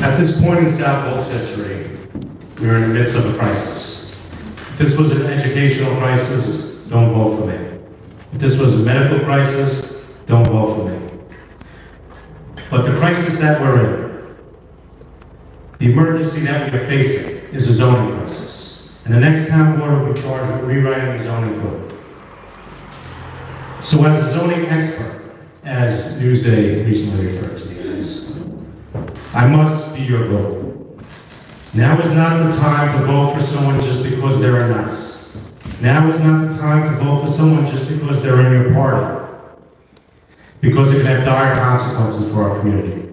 At this point in Southold's history, we are in the midst of a crisis. If this was an educational crisis, don't vote for me. If this was a medical crisis, don't vote for me. But the crisis that we're in, the emergency that we are facing, is a zoning crisis. And the next town board will be charged with rewriting the zoning code. So as a zoning expert, as Newsday recently referred to me as, I must be your vote. Now is not the time to vote for someone just because they're nice. Now is not the time to vote for someone just because they're in your party. Because it can have dire consequences for our community.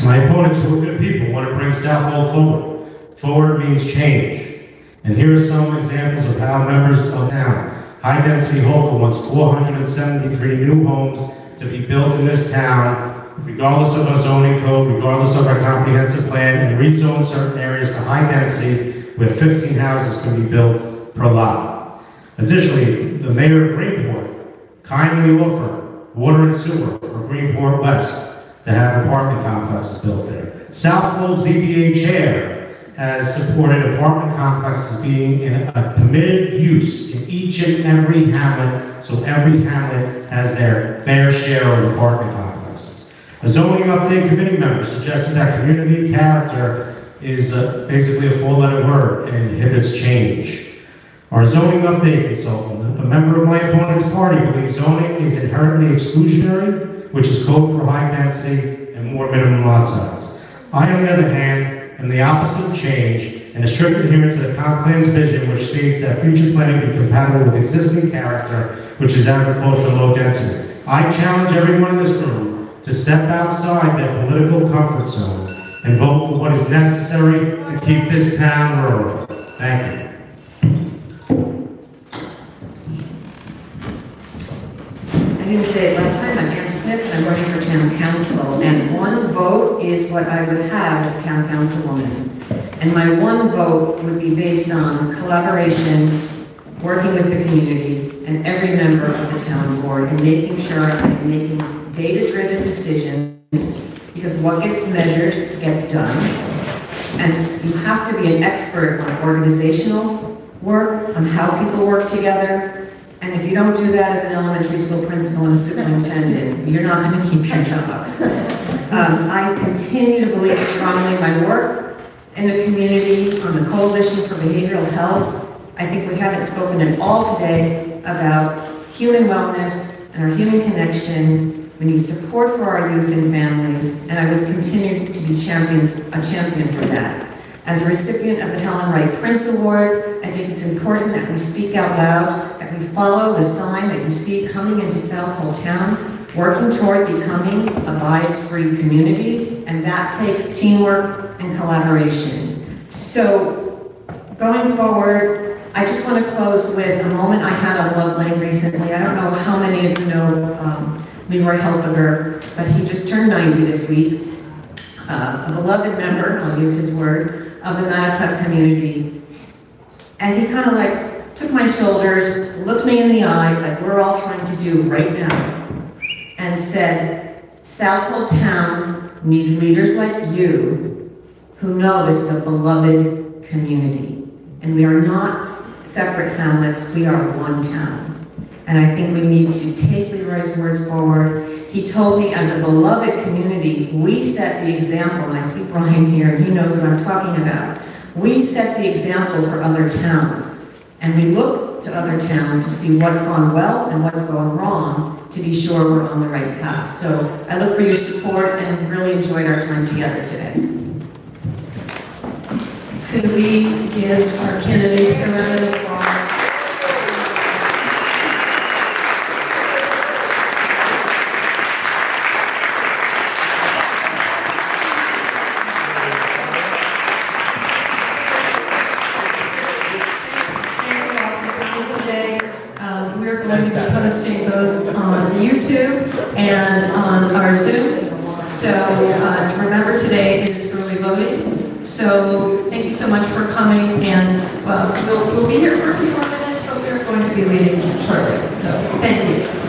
My opponents, who are good people, want to bring Southold forward. Forward means change. And here are some examples of how members of town. High Density Holker wants 473 new homes to be built in this town, regardless of our zoning code, regardless of our comprehensive plan, and rezone certain areas to high density where 15 houses can be built per lot. Additionally, the mayor of Greenport kindly offered water and sewer for Greenport West to have apartment complexes built there. Southold ZBA chair has supported apartment complexes being in a permitted use in each and every hamlet, so every hamlet has their fair share of apartment complexes. A zoning update committee member suggested that community character is basically a four-letter word and inhibits change. Our zoning update consultant, a member of my opponent's party, believes zoning is inherently exclusionary, which is code for high density and more minimum lot size. I, on the other hand, am the opposite of change and a strict adherent to the comp plan's vision, which states that future planning be compatible with existing character, which is agricultural low density. I challenge everyone in this room to step outside their political comfort zone and vote for what is necessary to keep this town rural. Thank you. I didn't say it last time, I'm Ann Smith, and I'm running for town council, and one vote is what I would have as a town councilwoman. And my one vote would be based on collaboration, working with the community, and every member of the town board, and making sure I'm making data-driven decisions, because what gets measured gets done. And you have to be an expert on organizational work, on how people work together. And if you don't do that as an elementary school principal and a superintendent, you're not going to keep your job. I continue to believe strongly in my work in the community, on the Coalition for Behavioral Health. I think we haven't spoken at all today about human wellness and our human connection. We need support for our youth and families, and I would continue to be a champion for that. As a recipient of the Helen Wright Prince Award, I think it's important that we speak out loud, that we follow the sign that you see coming into Southold Town, working toward becoming a bias-free community, and that takes teamwork and collaboration. So, going forward, I just want to close with a moment I had on Love Lane recently. I don't know how many of you know Leroy Helfiger, but he just turned 90 this week. A beloved member, I'll use his word, of the Poquatuck community. And he kind of like took my shoulders, looked me in the eye, like we're all trying to do right now, and said, Southold Town needs leaders like you who know this is a beloved community. And we are not separate hamlets, we are one town. And I think we need to take Leroy's words forward. He told me as a beloved community, we set the example, and I see Brian here, and he knows what I'm talking about. We set the example for other towns, and we look to other towns to see what's gone well and what's gone wrong to be sure we're on the right path. So I look for your support and really enjoyed our time together today. Could we give our candidates a round of applause? going to be posting both on the YouTube and on our Zoom. So remember, today is early voting. So thank you so much for coming, and we'll be here for a few more minutes, but we're going to be leaving shortly. So thank you.